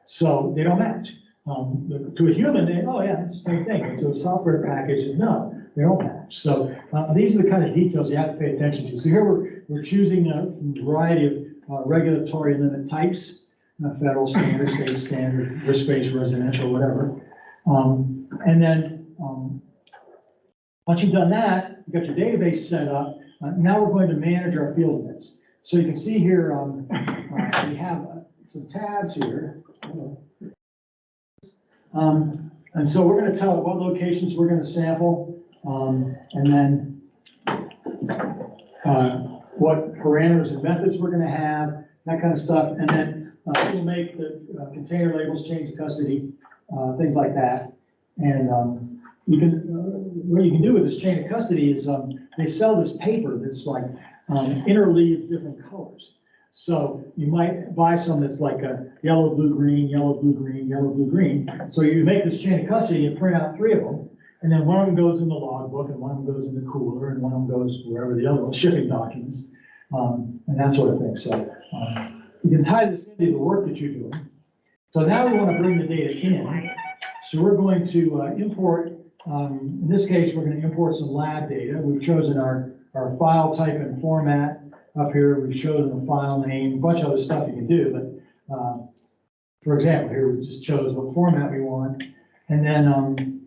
So they don't match. To a human, oh yeah, it's the same thing. But to a software package, no, they don't match. So these are the kind of details you have to pay attention to. So here we're choosing a variety of regulatory limit types, federal standard, state standard, risk-based, residential, whatever. And then once you've done that, you've got your database set up. Now we're going to manage our field limits. So you can see here, we have some tabs here. And so we're going to tell it what locations we're going to sample, and then what parameters and methods we're going to have, that kind of stuff. And then we'll make the container labels, change of custody, things like that. And you can, what you can do with this chain of custody is they sell this paper that's like interleaved different colors. So you might buy some that's like a yellow, blue, green, yellow, blue, green, yellow, blue, green. So you make this chain of custody and print out 3 of them. And then one of them goes in the logbook, and one of them goes in the cooler, and one of them goes wherever the other one, shipping documents, and that sort of thing. So you can tie this into the work that you're doing. So now we want to bring the data in. So we're going to import, in this case, we're going to import some lab data. We've chosen our file type and format. Up here, we've chosen a file name, a bunch of other stuff you can do, but for example, here we just chose what format we want. And then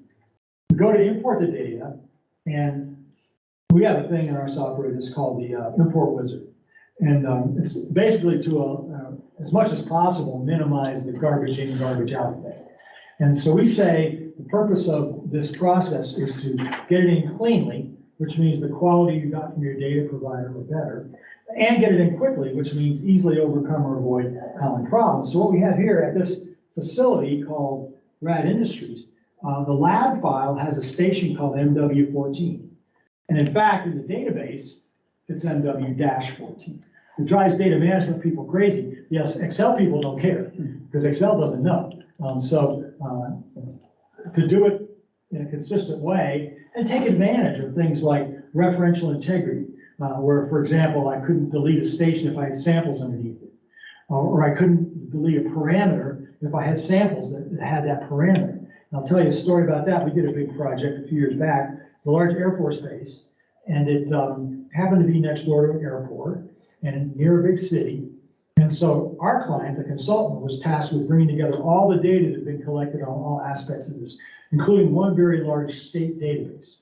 we go to import the data, and we have a thing in our software that's called the import wizard. And it's basically to, as much as possible, minimize the garbage in, garbage out thing. And so we say the purpose of this process is to get it in cleanly, which means the quality you got from your data provider or better, and get it in quickly, which means easily overcome or avoid common problems. So what we have here at this facility called Rad Industries, the lab file has a station called MW14. And in fact, in the database, it's MW-14. It drives data management people crazy. Yes, Excel people don't care, because Excel doesn't know. To do it in a consistent way and take advantage of things like referential integrity, where, for example, I couldn't delete a station if I had samples underneath it, or I couldn't delete a parameter if I had samples that had that parameter. And I'll tell you a story about that. We did a big project a few years back, the large Air Force base, and it happened to be next door to an airport and near a big city. And so our client, the consultant, was tasked with bringing together all the data that had been collected on all aspects of this, including one very large state database.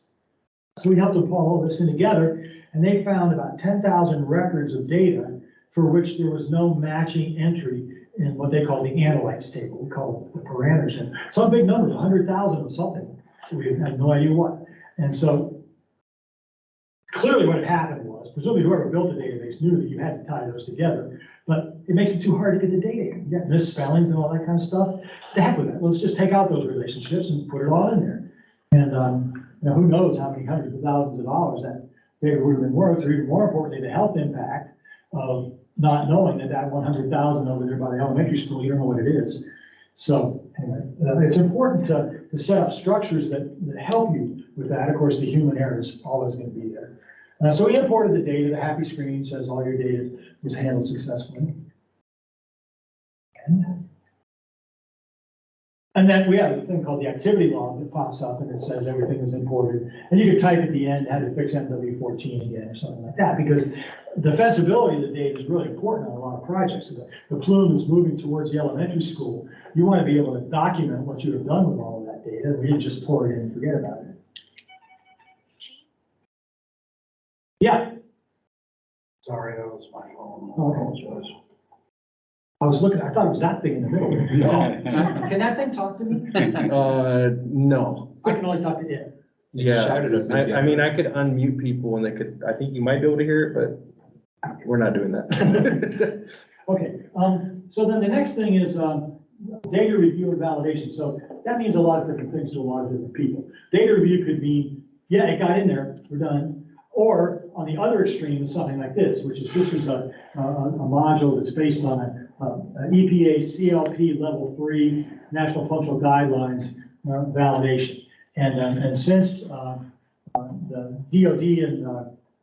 So we helped them pull all this in together, and they found about 10,000 records of data for which there was no matching entry in what they call the analytes table. We call it the parameters. Some big numbers, 100,000 of something. We had no idea what. And so clearly what had happened was, presumably whoever built the database knew that you had to tie those together, but it makes it too hard to get the data in. You got misspellings and all that kind of stuff. The heck with it. Let's just take out those relationships and put it all in there. And who knows how many hundreds of thousands of dollars that data would have been worth, or even more importantly, the health impact of not knowing that 100,000 over there by the elementary school, you don't know what it is. So anyway, it's important to set up structures that help you with that. Of course, the human error is always going to be there. So we imported the data. The happy screen says all your data was handled successfully. And then we have a thing called the activity log that pops up and it says everything is imported. And you can type at the end how to fix MW14 again or something like that, because defensibility of the data is really important on a lot of projects. So the plume is moving towards the elementary school. You want to be able to document what you have done with all of that data. We didn't just pour it in and forget about it. Yeah. Sorry, that was my phone. Okay. I was looking, I thought it was that thing in the middle. Can that thing talk to me? No. I can only talk to it. Yeah, I mean, I could unmute people and they could, I think you might be able to hear it, but we're not doing that. Okay, so then the next thing is data review and validation. So that means a lot of different things to a lot of different people. Data review could mean, yeah, it got in there, we're done. Or on the other extreme is something like this, which is a module that's based on an EPA CLP level 3 National Functional Guidelines validation. And since the DOD and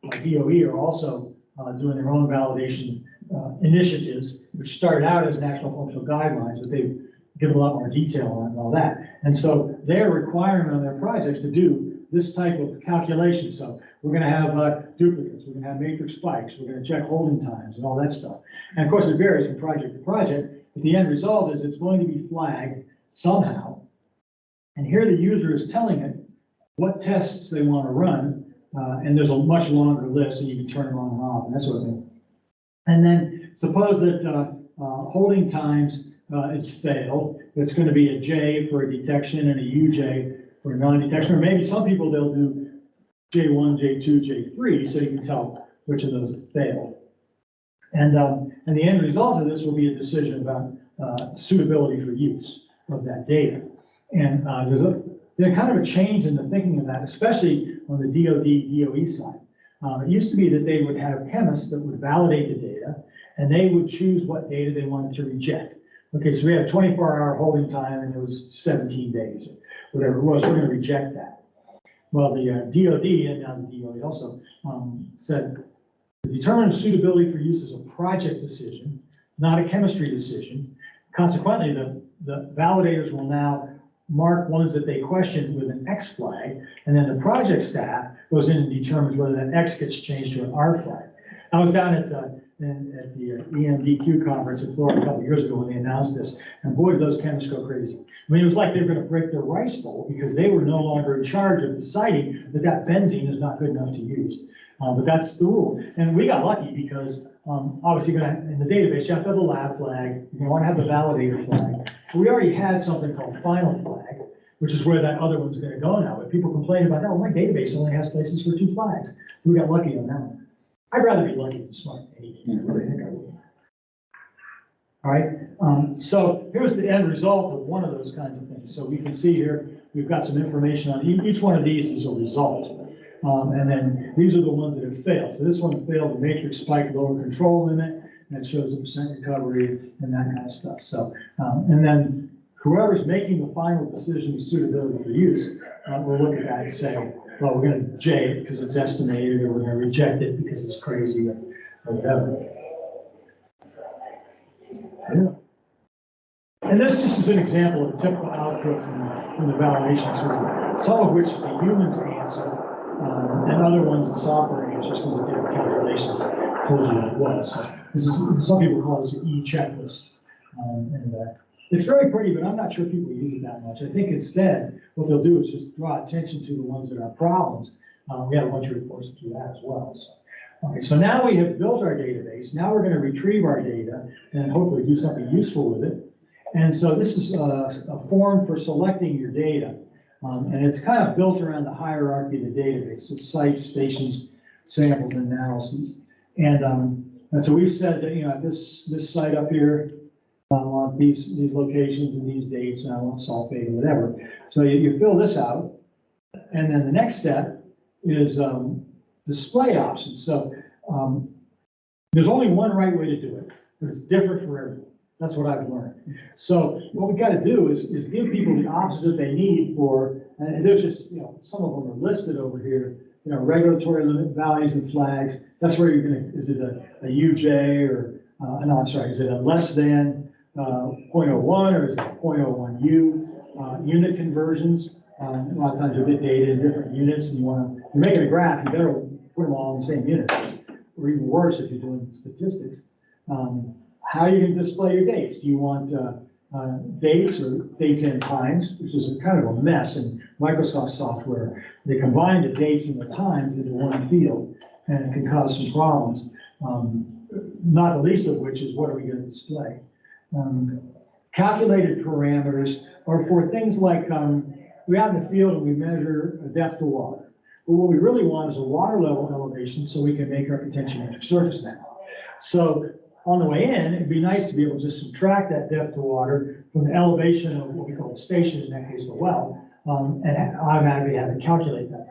DOE are also doing their own validation initiatives, which started out as National Functional Guidelines, but they've given a lot more detail on it and all that. And so they're requiring on their projects to do this type of calculation. So we're going to have duplicates, we're going to have matrix spikes, we're going to check holding times and all that stuff. And of course, it varies from project to project, but the end result is it's going to be flagged somehow. And here the user is telling it what tests they want to run, and there's a much longer list, and you can turn them on and off and that sort of thing. And then suppose that holding times is failed. It's going to be a J for a detection and a UJ for a non-detection, or maybe some people they'll do J1, J2, J3, so you can tell which of those failed. And the end result of this will be a decision about suitability for use of that data. And there's kind of a change in the thinking of that, especially on the DOE side. It used to be that they would have chemists that would validate the data, and they would choose what data they wanted to reject. Okay, so we have a 24-hour holding time, and it was 17 days, or whatever it was. We're going to reject that. Well, the DOD and now the DOE also said the determinant of suitability for use is a project decision, not a chemistry decision. Consequently, the validators will now mark ones that they question with an X flag, and then the project staff goes in and determines whether that X gets changed to an R flag. I was down at the EMDQ conference in Florida a couple of years ago when they announced this, and boy, did those chemists go crazy. I mean, it was like they were going to break their rice bowl because they were no longer in charge of deciding that benzene is not good enough to use. But that's the rule. And we got lucky because obviously in the database, you have to have the lab flag, you want to have the validator flag. But we already had something called final flag, which is where that other one's going to go now. But people complain about, oh, my database only has places for 2 flags. We got lucky on that one. I'd rather be lucky than smart. I really think I would. All right, so here's the end result of one of those kinds of things. So we can see here, we've got some information on each one of these is a result. And then these are the ones that have failed. So this one failed the matrix spike lower control limit, and it shows the percent recovery and that kind of stuff. So, and then whoever's making the final decision of suitability for use will look at that and say, well, we're going to J it because it's estimated, or we're going to reject it because it's crazy, or whatever. Yeah. And this just is an example of a typical output from the validation tool, some of which the humans answer, and other ones the software answers because of different calculations told you what it was. So This is, some people call this an e-checklist. It's very pretty, but I'm not sure people use it that much. I think instead, what they'll do is just draw attention to the ones that are problems. We have a bunch of reports to do that as well. So, okay, so now we have built our database. Now we're going to retrieve our data and hopefully do something useful with it. And so this is a form for selecting your data. And it's kind of built around the hierarchy of the database. It's sites, stations, samples, and analyses. And so we've said that, at this site up here, I want these locations and these dates, and I want sulfate or whatever. So you fill this out. And then the next step is display options. So there's only one right way to do it, but it's different for everyone. That's what I've learned. So what we've got to do is give people the options that they need for, and there's just, some of them are listed over here, regulatory limit values and flags. That's where you're going to, is it a UJ or, no, I'm sorry, is it a less than 0.01 or is it 0.01U? Unit conversions, a lot of times you get data in different units and you're making a graph, you better put them all in the same unit. Or even worse if you're doing statistics. How you can display your dates. Do you want dates or dates and times, which is kind of a mess in Microsoft software. They combine the dates and the times into one field, and it can cause some problems. Not the least of which is what are we going to display? Calculated parameters are for things like we're out in the field and we measure a depth of water. But what we really want is a water level elevation so we can make our potentiometric surface map. So on the way in, it'd be nice to be able to just subtract that depth of water from the elevation of what we call the station, in that case the well, and automatically have it calculate that.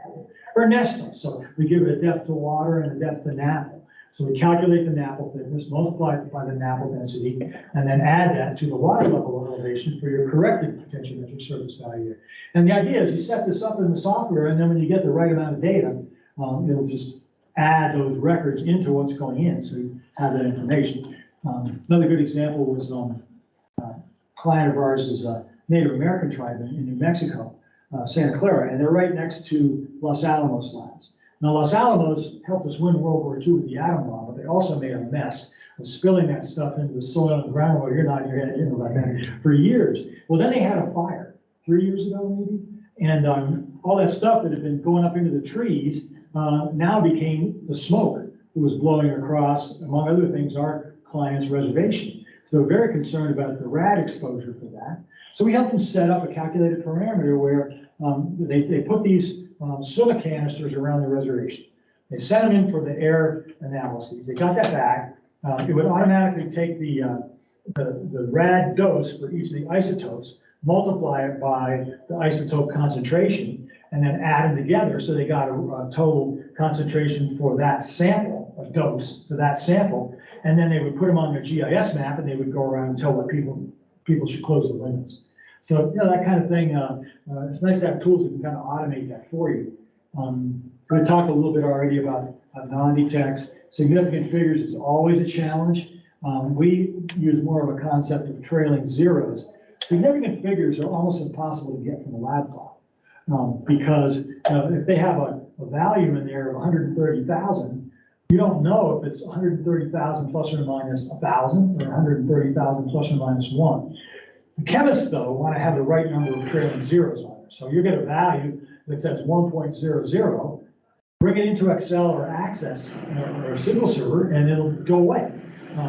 Or nesting, so we give it a depth of water and a depth of NAPL. So we calculate the NAPL thickness, multiply it by the NAPL density, and then add that to the water level elevation for your corrected potentiometric surface value. And the idea is you set this up in the software, and then when you get the right amount of data, it'll just add those records into what's going in, so you have that information. Another good example was a client of ours is a Native American tribe in New Mexico, Santa Clara, and they're right next to Los Alamos labs. Now, Los Alamos helped us win World War II with the atom bomb, but they also made a mess of spilling that stuff into the soil and groundwater. You're nodding your head, about that, for years. Well, then they had a fire 3 years ago, maybe, and all that stuff that had been going up into the trees now became the smoke that was blowing across, among other things, our client's reservation. So they're very concerned about the rad exposure for that. So we helped them set up a calculated parameter where they put these silica canisters around the reservation. They sent them in for the air analyses. They got that back. It would automatically take the rad dose for each of the isotopes, multiply it by the isotope concentration, and then add them together. So they got a total concentration for that sample, a dose for that sample. And then they would put them on their GIS map and they would go around and tell what people should close the windows. So, that kind of thing, it's nice to have tools that can kind of automate that for you. We talked a little bit already about non-detects. Significant figures is always a challenge. We use more of a concept of trailing zeros. Significant figures are almost impossible to get from the lab file because if they have a value in there of 130,000, you don't know if it's 130,000 plus or minus 1,000 or 130,000 plus or minus 1. The chemists, though, want to have the right number of trailing zeros on there. So you get a value that says 1.00, bring it into Excel or Access or a SQL server, and it'll go away.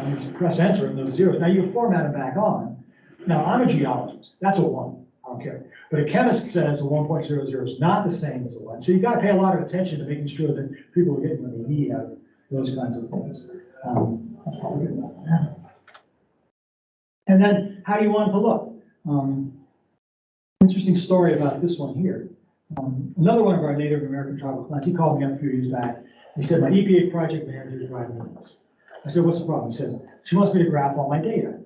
You just press enter and those zeros. Now you format them back on. Now I'm a geologist. That's a 1. I don't care. But a chemist says a 1.00 is not the same as a 1. So you got to pay a lot of attention to making sure that people are getting what they need out of those kinds of things. That's probably good enough. Yeah. And then, how do you want it to look? Interesting story about this one here. Another one of our Native American tribal clients, he called me up a few years back. He said, my EPA project manager is driving me nuts. I said, what's the problem? He said, she wants me to graph all my data.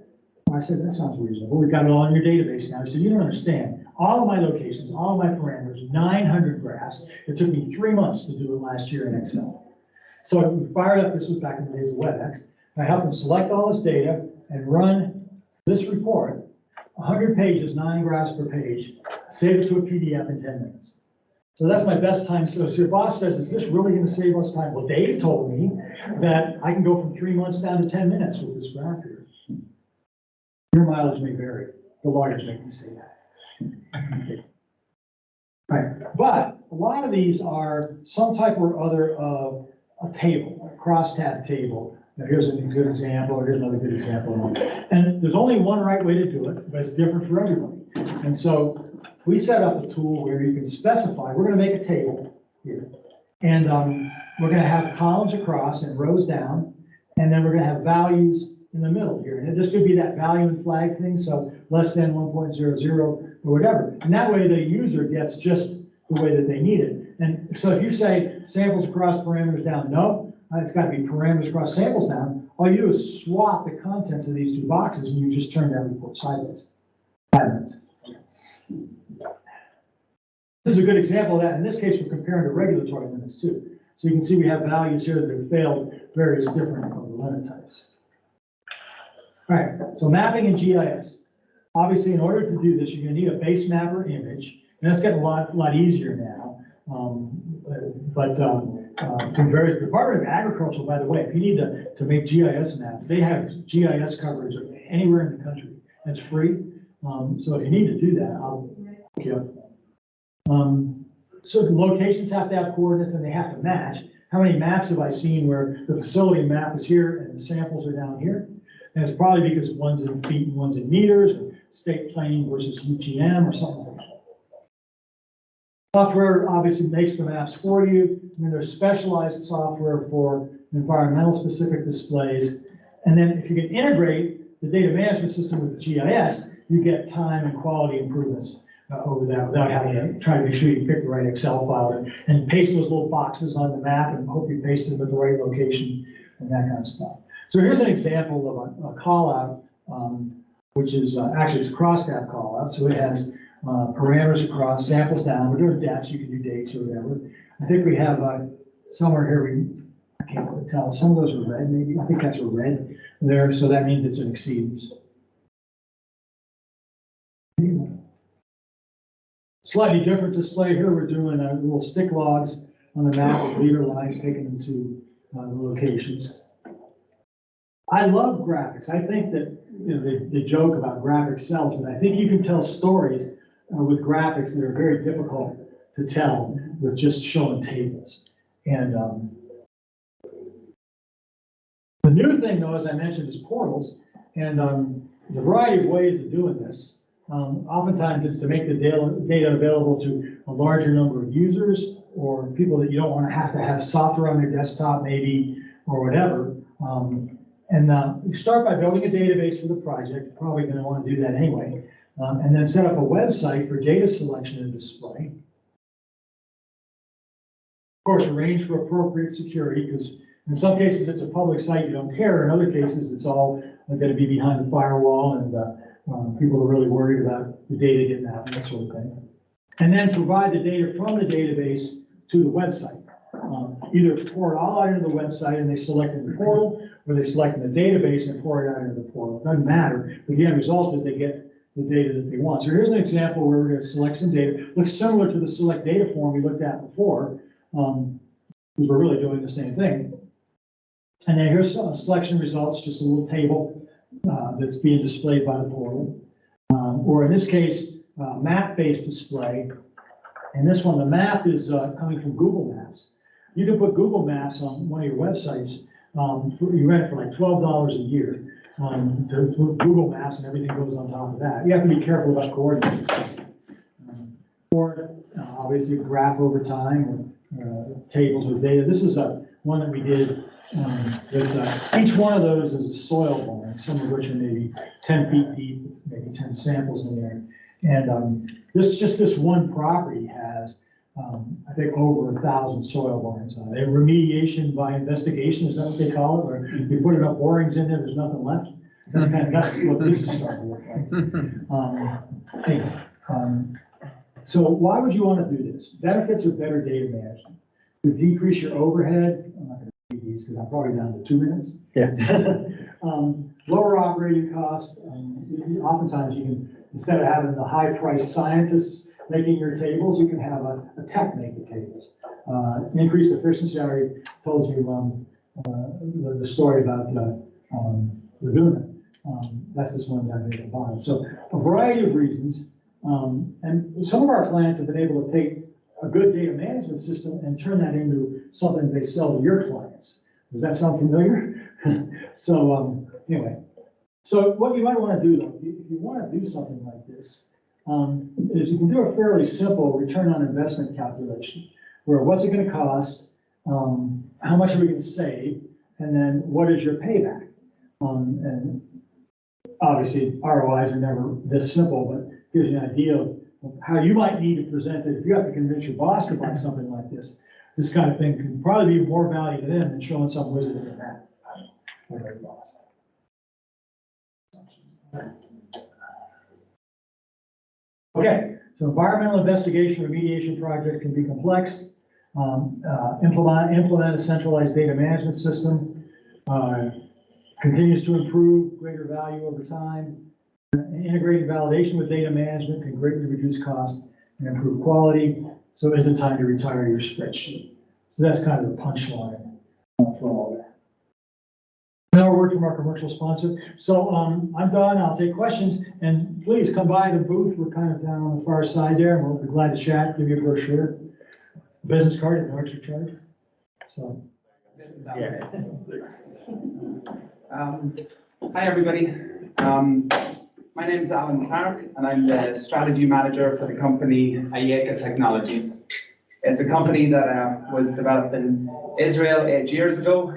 I said, that sounds reasonable. We've got it all in your database now. He said, you don't understand. All of my locations, all of my parameters, 900 graphs. It took me 3 months to do it last year in Excel. So we fired up, this was back in the days of WebEx. I helped them select all this data and run this report, 100 pages, 9 graphs per page, save it to a PDF in 10 minutes. So that's my best time. So if your boss says, is this really gonna save us time? Well, Dave told me that I can go from 3 months down to 10 minutes with this graph here. Your mileage may vary. The lawyers make me say that. Right, but a lot of these are some type or other of a table, a crosstab table. Now, here's a good example, here's another good example. And there's only one right way to do it, but it's different for everybody. And so we set up a tool where you can specify, we're gonna make a table here. And we're gonna have columns across and rows down, and then we're gonna have values in the middle here. And this could be that value and flag thing, so less than 1.00 or whatever. And that way the user gets just the way that they need it. And so if you say samples across, parameters down, no, it's got to be parameters across, samples down. All you do is swap the contents of these two boxes and you just turn that report sideways. 5 minutes. This is a good example of that. In this case, we're comparing to regulatory limits too. So you can see we have values here that have failed various different of the limit types. All right, so mapping and GIS. Obviously, in order to do this, you're going to need a base map or image, and that's getting a lot easier now. Compared to the Department of Agriculture, by the way, if you need to make GIS maps, they have GIS coverage anywhere in the country. It's free. So if you need to do that, I'll look you up. So the locations have to have coordinates and they have to match. How many maps have I seen where the facility map is here and the samples are down here? And it's probably because one's in feet and one's in meters, or state planning versus UTM or something like that. Software obviously makes the maps for you. And then there's specialized software for environmental specific displays. And then if you can integrate the data management system with the GIS, you get time and quality improvements over that without having to try to make sure you pick the right Excel file and paste those little boxes on the map and hope you paste them at the right location and that kind of stuff. So here's an example of a call out, which is actually it's a crosstab call out. So it has parameters across, samples down. We're doing depths, you can do dates or whatever. I think we have somewhere here, I can't really tell, some of those are red maybe. I think that's a red there, so that means it's an exceedance. Slightly different display here. We're doing little stick logs on the map with leader lines taken into the locations. I love graphics. I think that, you know, the joke about graphics sells, but I think you can tell stories with graphics that are very difficult to tell with just showing tables. And the new thing, though, as I mentioned, is portals, and the variety of ways of doing this. Oftentimes, it's to make the data available to a larger number of users or people that you don't want to have software on their desktop, maybe, or whatever. You start by building a database for the project. You're probably going to want to do that anyway. And then set up a website for data selection and display. Of course, arrange for appropriate security, because in some cases it's a public site, you don't care. In other cases, it's all going to be behind the firewall, and people are really worried about the data getting out and that sort of thing. And then provide the data from the database to the website. Either pour it all out into the website and they select in the portal, or they select in the database and pour it out into the portal. It doesn't matter, but the end result is they get the data that they want. So here's an example where we're going to select some data. Looks similar to the select data form we looked at before, because we're really doing the same thing. And then here's some selection results, just a little table that's being displayed by the portal. Or in this case, map-based display. And this one, the map is coming from Google Maps. You can put Google Maps on one of your websites. You rent it for like $12 a year. To Google Maps, and everything goes on top of that. You have to be careful about coordinates. Or obviously graph over time, or tables with data. This is one that we did. Each one of those is a soil barn, some of which are maybe 10 feet deep, maybe 10 samples in there. And this one property has, I think, over 1,000 soil barns on it. And remediation by investigation, is that what they call it? Where you put enough borings in there, there's nothing left. That's what this is starting to look like. So why would you want to do this? Benefits of better data management. To decrease your overhead. I'm not going to read these because I'm probably down to 2 minutes. Yeah. Lower operating costs. Oftentimes you can, instead of having the high-priced scientists making your tables, you can have a tech make the tables. Increased efficiency, I already told you, the story about, Laguna. That's this one down here at the bottom. So a variety of reasons. And some of our clients have been able to take a good data management system and turn that into something they sell to your clients. Does that sound familiar? So, anyway, so what you might want to do though, if you want to do something like this, is you can do a fairly simple return on investment calculation, where what's it going to cost, how much are we going to save, and then what is your payback? And obviously ROIs are never this simple, but gives you an idea of how you might need to present it. If you have to convince your boss to buy something like this kind of thing can probably be more value to them than showing some wizard in the map. Okay, so environmental investigation remediation project can be complex. Implement a centralized data management system. Continues to improve, greater value over time. Integrated validation with data management can greatly reduce cost and improve quality. So is it time to retire your spreadsheet? So that's kind of the punchline for all that. Now a word from our commercial sponsor. So I'm done. I'll take questions, and please come by the booth. We're kind of down on the far side there, and we'll be glad to chat, give you a brochure, business card at no extra charge. So. Yeah. Hi, everybody. My name is Alan Clark, and I'm the strategy manager for the company Ayeka Technologies. It's a company that was developed in Israel 8 years ago.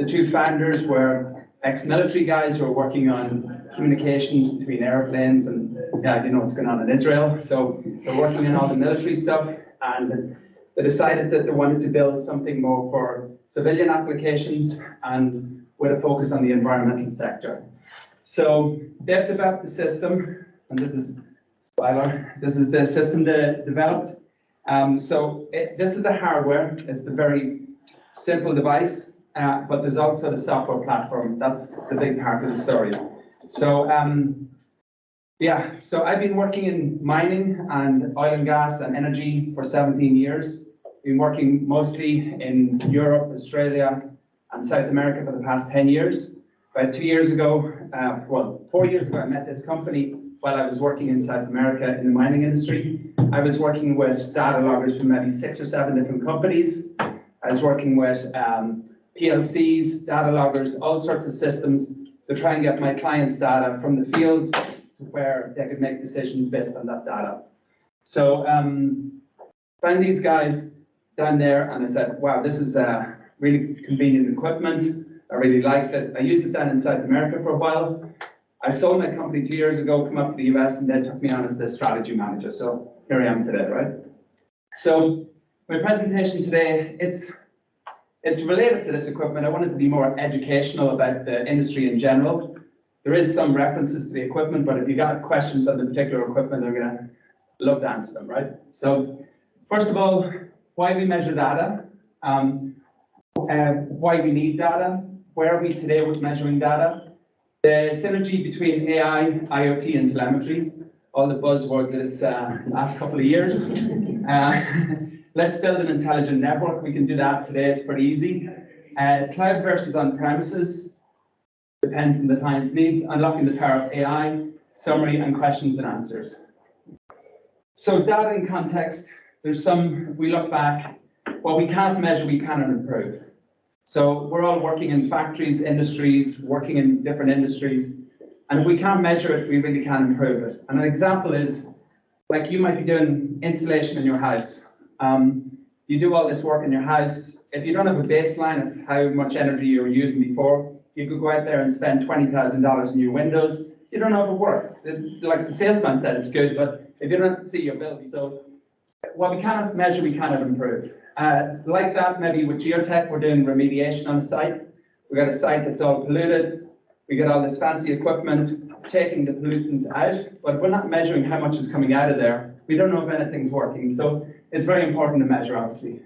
The two founders were ex-military guys who were working on communications between airplanes, and you know what's going on in Israel. So they're working on all the military stuff, and they decided that they wanted to build something more for civilian applications and with a focus on the environmental sector. So they've developed the system, and this is Spoiler. This is the system they developed. This is the hardware. It's the very simple device, but there's also the software platform. That's the big part of the story. So I've been working in mining and oil and gas and energy for 17 years. Been working mostly in Europe, Australia, and South America for the past 10 years. About 4 years ago, I met this company while I was working in South America in the mining industry. I was working with data loggers from maybe 6 or 7 different companies. I was working with PLCs, data loggers, all sorts of systems to try and get my clients' data from the field to where they could make decisions based on that data. So found these guys down there, and I said, wow, this is really convenient equipment. I really liked it. I used it down in South America for a while. I sold my company 2 years ago, come up to the US, and they took me on as the strategy manager. So here I am today, right? So my presentation today, it's related to this equipment. I wanted to be more educational about the industry in general. There is some references to the equipment, but if you got questions on the particular equipment, I'm gonna love to answer them, right? So first of all, why we measure data, why we need data, where are we today with measuring data, the synergy between AI, IoT, and telemetry, all the buzzwords of this last couple of years. Let's build an intelligent network. We can do that today. It's pretty easy. Cloud versus on-premises, depends on the client's needs. Unlocking the power of AI, summary, and questions and answers. So data in context, there's some, we look back, what we can't measure, we cannot improve. So we're all working in factories, industries, working in different industries. And if we can't measure it, we really can't improve it. And an example is, like you might be doing insulation in your house. You do all this work in your house. If you don't have a baseline of how much energy you were using before, you could go out there and spend $20,000 in your windows. You don't know if it worked. Like the salesman said, it's good, but if you don't see your bill. So what we cannot measure, we cannot improve. Like that, maybe with Geotech, we're doing remediation on a site. We got a site that's all polluted. We got all this fancy equipment taking the pollutants out, but we're not measuring how much is coming out of there. We don't know if anything's working. So it's very important to measure, obviously.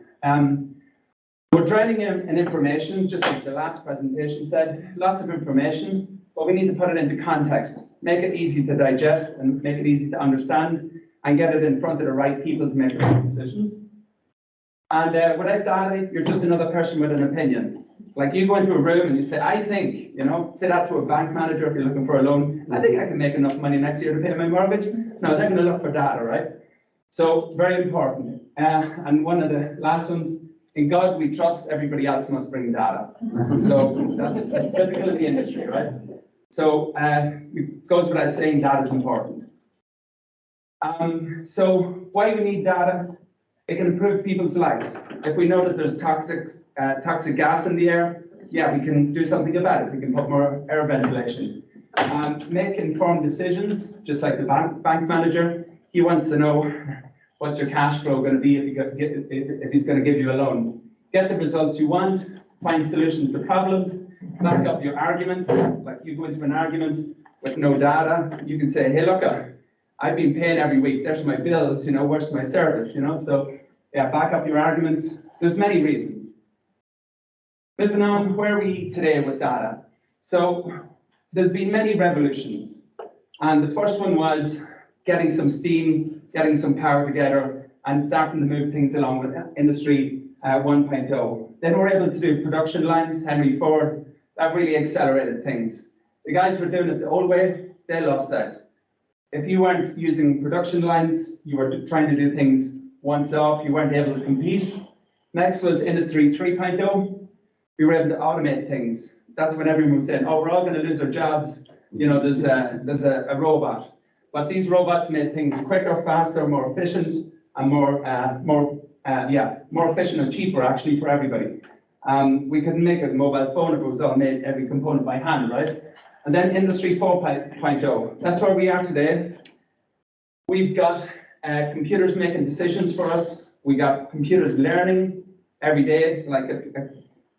We're drowning in information, just like the last presentation said, lots of information, but we need to put it into context, make it easy to digest and make it easy to understand, and get it in front of the right people to make the right decisions. And without data, you're just another person with an opinion. Like you go into a room and you say, I think, you know, say that to a bank manager if you're looking for a loan, I think I can make enough money next year to pay my mortgage. No, they're going to look for data, right? So very important. And one of the last ones, in God we trust, everybody else must bring data. So that's typical in the industry, right? So it goes without saying data is important. So why do we need data? It can improve people's lives. If we know that there's toxic gas in the air, yeah, we can do something about it. We can put more air ventilation. Make informed decisions, just like the bank manager. He wants to know what's your cash flow going to be if he's going to give you a loan. Get the results you want, find solutions to problems, back up your arguments. Like you go into an argument with no data, you can say, hey, look, I've been paying every week. There's my bills, you know, where's my service, you know? So yeah, back up your arguments. There's many reasons. Moving on, where are we today with data? So there's been many revolutions. And the first one was getting some steam, getting some power together, and starting to move things along with Industry 1.0. Then we're able to do production lines, Henry Ford. That really accelerated things. The guys who were doing it the old way, they lost out. If you weren't using production lines, you were trying to do things once off, you weren't able to compete. Next was Industry 3.0. We were able to automate things. That's when everyone was saying, oh, we're all going to lose our jobs. You know, there's a robot. But these robots made things quicker, faster, more efficient, and more efficient and cheaper actually for everybody. We couldn't make a mobile phone if it was all made every component by hand, right? And then Industry 4.0. That's where we are today. We've got computers making decisions for us. We got computers learning every day. Like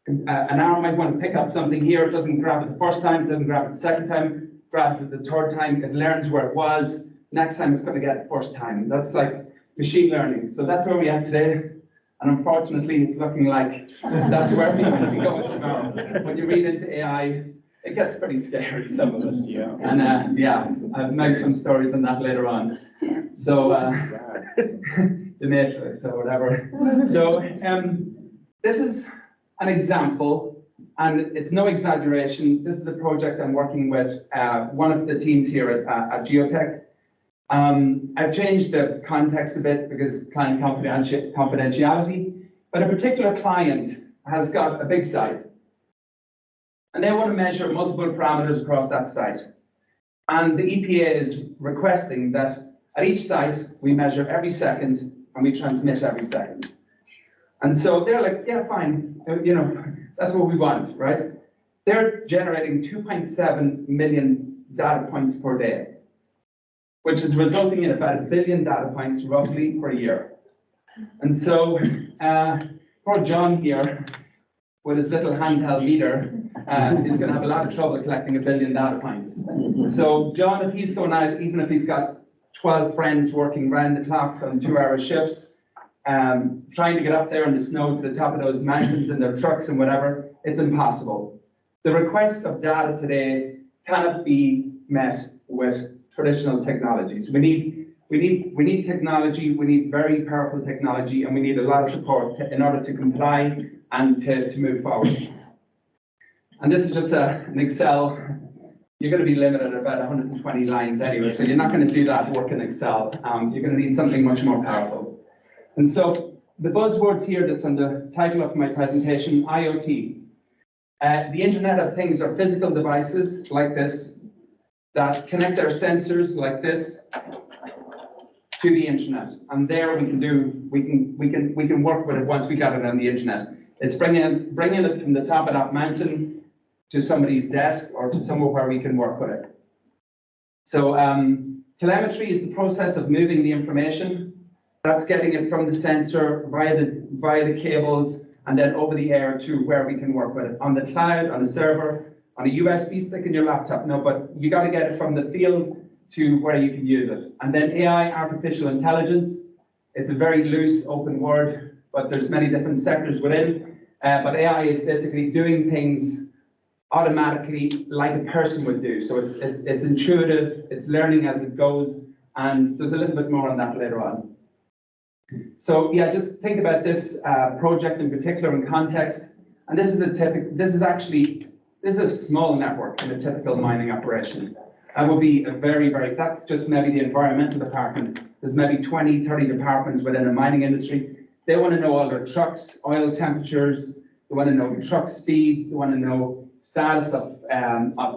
an arm might want to pick up something here. It doesn't grab it the first time. It doesn't grab it the second time. Grabs it the third time. It learns where it was. Next time it's going to get it the first time. That's like machine learning. So that's where we are today. And unfortunately, it's looking like that's where we're going to be going tomorrow. When you read into AI, it gets pretty scary, some of it. Yeah. And yeah, I've made some stories on that later on. So, the Matrix or whatever. So, this is an example, and it's no exaggeration. This is a project I'm working with one of the teams here at Geotech. I've changed the context a bit because client confidentiality, but a particular client has got a big site. And they want to measure multiple parameters across that site. And the EPA is requesting that at each site, we measure every second and we transmit every second. And so they're like, yeah, fine, you know, that's what we want, right? They're generating 2.7 million data points per day, which is resulting in about 1 billion data points roughly per year. And so poor John here, with his little handheld meter, is going to have a lot of trouble collecting 1 billion data points. So John, if he's going out, even if he's got 12 friends working round the clock on 2-hour shifts, trying to get up there in the snow to the top of those mountains in their trucks and whatever, it's impossible. The requests of data today cannot be met with traditional technologies. We need technology, we need very powerful technology, and we need a lot of support in order to comply and to move forward. And this is just an Excel. You're going to be limited at about 120 lines anyway, so you're not going to do that work in Excel. You're going to need something much more powerful. And so the buzzwords here that's on the title of my presentation, IoT. The Internet of Things are physical devices like this that connect our sensors like this to the internet. And there we can work with it once we got it on the internet. It's bringing it from the top of that mountain to somebody's desk or to somewhere where we can work with it. So telemetry is the process of moving the information. That's getting it from the sensor via the cables and then over the air to where we can work with it on the cloud, on the server, on a USB stick in your laptop. No, but you got to get it from the field to where you can use it. And then AI, artificial intelligence. It's a very loose, open word, but there's many different sectors within. But AI is basically doing things automatically like a person would do. So it's intuitive, it's learning as it goes, And there's a little bit more on that later on. So yeah, just think about this project in particular in context. And this is a small network in a typical mining operation. That would be that's just maybe the environmental department. There's maybe 20, 30 departments within the mining industry. They want to know all their trucks, oil temperatures, they want to know truck speeds, they want to know status of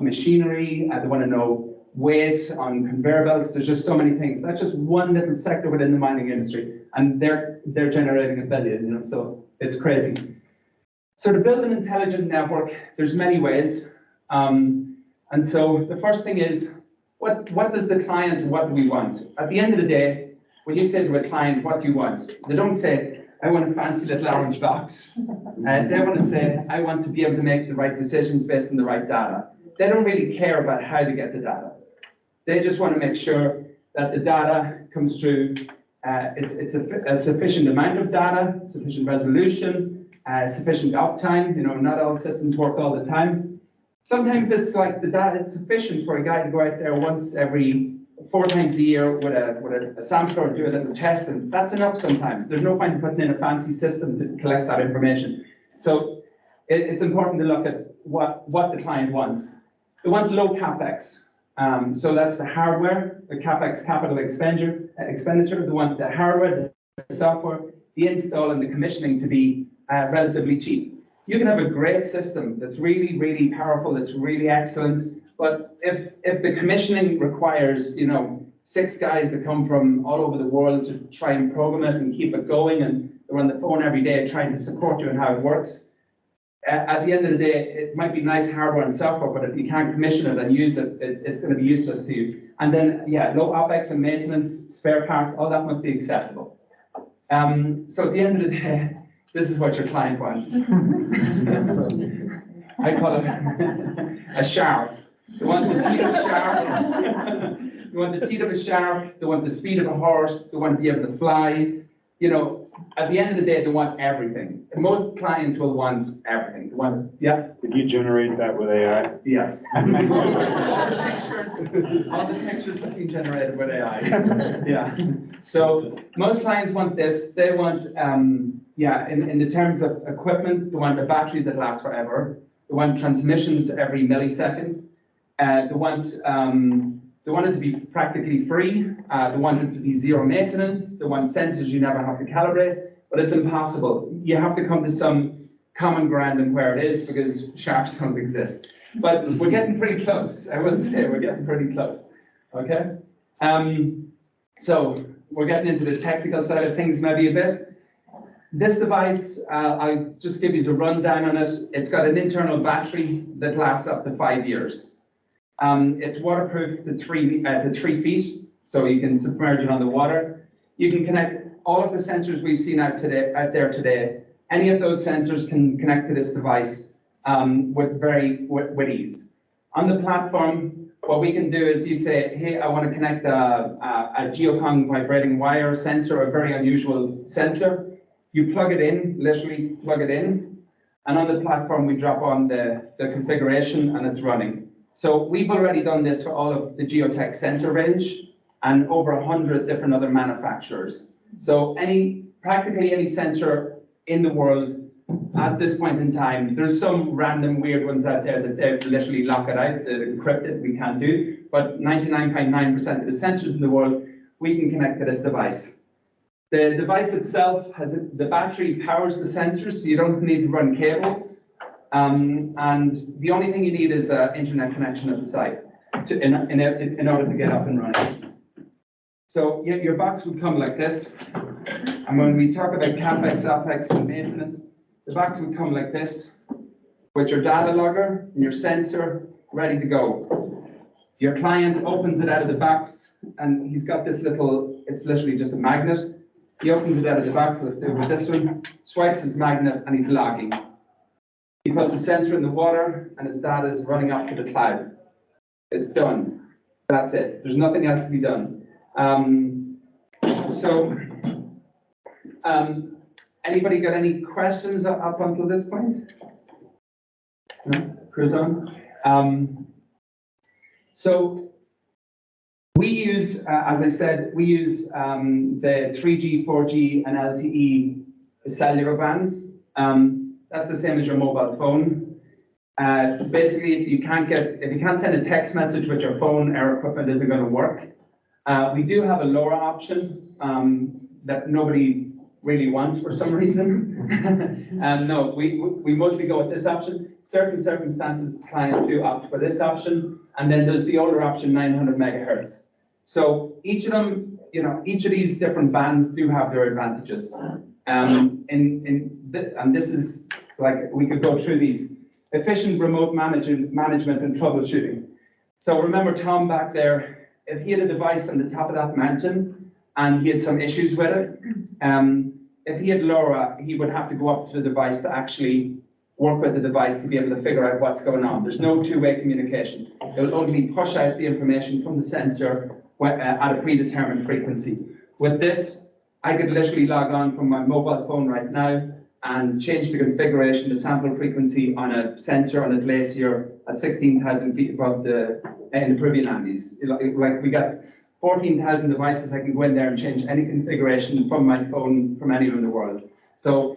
machinery, they want to know weight on conveyor belts. There's just so many things. That's just one little sector within the mining industry, and they're generating $1 billion, so it's crazy. So to build an intelligent network, there's many ways. And so the first thing is, what does the client, what do we want? At the end of the day, when you say to a client, what do you want? They don't say, I want a fancy little orange box. They want to say, I want to be able to make the right decisions based on the right data. They don't really care about how to get the data. They just want to make sure that the data comes through, it's a sufficient amount of data, sufficient resolution, sufficient uptime. Not all systems work all the time. Sometimes it's like the data, it's sufficient for a guy to go out there once every 4 times a year with a sampler, do a little test, and that's enough sometimes. There's no point in putting in a fancy system to collect that information. So it's important to look at what the client wants. They want low CapEx. So that's the hardware, the CapEx, capital expenditure. They want the hardware, the software, the install and the commissioning to be relatively cheap. You can have a great system that's really, really powerful, that's really excellent, but if the commissioning requires, 6 guys that come from all over the world to try and program it and keep it going, and they're on the phone every day trying to support you and how it works, at the end of the day, it might be nice hardware and software, but if you can't commission it and use it, it's going to be useless to you. And then, yeah, low OpEx and maintenance, spare parts, all that must be accessible. So at the end of the day, this is what your client wants. I call it a shark. They want the teeth of a shark. They want the teeth of a shark. They want the speed of a horse. They want to be able to fly. At the end of the day, they want everything. And most clients will want everything. They want, yeah. Did you generate that with AI? Yes. all the pictures have been generated with AI. Yeah. So most clients want this. They want, in the terms of equipment, they want a battery that lasts forever. They want transmissions every millisecond. They want it to be practically free. They want it to be zero maintenance. They want sensors you never have to calibrate, but it's impossible. You have to come to some common ground in where it is, because sharks don't exist. But we're getting pretty close. I would say we're getting pretty close. Okay. So we're getting into the technical side of things maybe a bit. This device, I'll just give you a rundown on it. It's got an internal battery that lasts up to 5 years. It's waterproof to 3 feet, so you can submerge it underwater. You can connect all of the sensors we've seen out there today. Any of those sensors can connect to this device with ease. On the platform, what we can do is you say, hey, I want to connect a geocong vibrating wire sensor, a very unusual sensor. You plug it in, literally plug it in, and on the platform we drop on the configuration and it's running. So we've already done this for all of the Geotech sensor range and over 100 different other manufacturers. So practically any sensor in the world at this point in time, there's some random weird ones out there that they literally lock it out, they're encrypted, we can't do, but 99.9% of the sensors in the world, we can connect to this device. The device itself the battery powers the sensors, so you don't need to run cables. And the only thing you need is an internet connection at the site in order to get up and running. So your box would come like this. And when we talk about CapEx, OpEx, and maintenance, the box would come like this, with your data logger and your sensor ready to go. Your client opens it out of the box, and he's got this it's literally just a magnet. He opens it out of the box, let's do it with this one, swipes his magnet, and he's logging. He puts a sensor in the water, and his data is running up to the cloud. It's done. That's it. There's nothing else to be done. Anybody got any questions up until this point? No? Cruise on? So We use, as I said, we use the 3G, 4G, and LTE cellular bands. That's the same as your mobile phone. Basically, if you can't send a text message with your phone, our equipment isn't going to work. We do have a LoRa option that nobody really wants for some reason. No, we mostly go with this option. Certain circumstances, clients do opt for this option, and then there's the older option, 900 megahertz. So each of them, each of these different bands do have their advantages. And this is like, we could go through these. Efficient remote management and troubleshooting. So remember Tom back there, if he had a device on the top of that mountain and he had some issues with it, if he had LoRa, he would have to go up to the device to actually work with the device to be able to figure out what's going on. There's no two-way communication. It will only push out the information from the sensor at a predetermined frequency. With this, I could literally log on from my mobile phone right now and change the configuration, the sample frequency on a sensor on a glacier at 16,000 feet above in the Peruvian Andes. Like we got 14,000 devices, I can go in there and change any configuration from my phone from anywhere in the world. So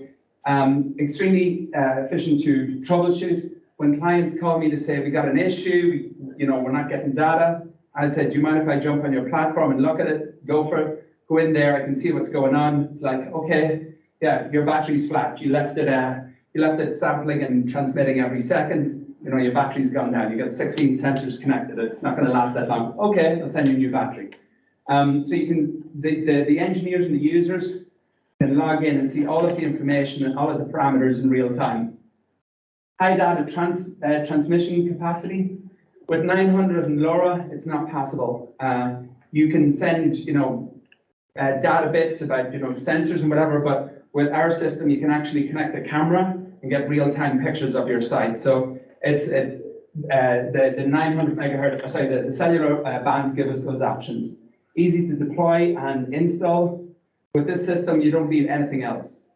extremely efficient to troubleshoot. When clients call me to say, we got an issue, we're not getting data, I said, do you mind if I jump on your platform and look at it? Go for it. Go in there, I can see what's going on. It's like, okay, yeah, your battery's flat. You left it sampling and transmitting every second. Your battery's gone down. You got 16 sensors connected. It's not going to last that long. Okay, I'll send you a new battery. So you can, the engineers and the users can log in and see all of the information and all of the parameters in real time. High data transmission capacity. With 900 and LoRa, it's not possible. You can send, data bits about, sensors and whatever, but with our system, you can actually connect the camera and get real-time pictures of your site. So it's the 900 megahertz, sorry, the cellular bands give us those options. Easy to deploy and install. With this system, you don't need anything else.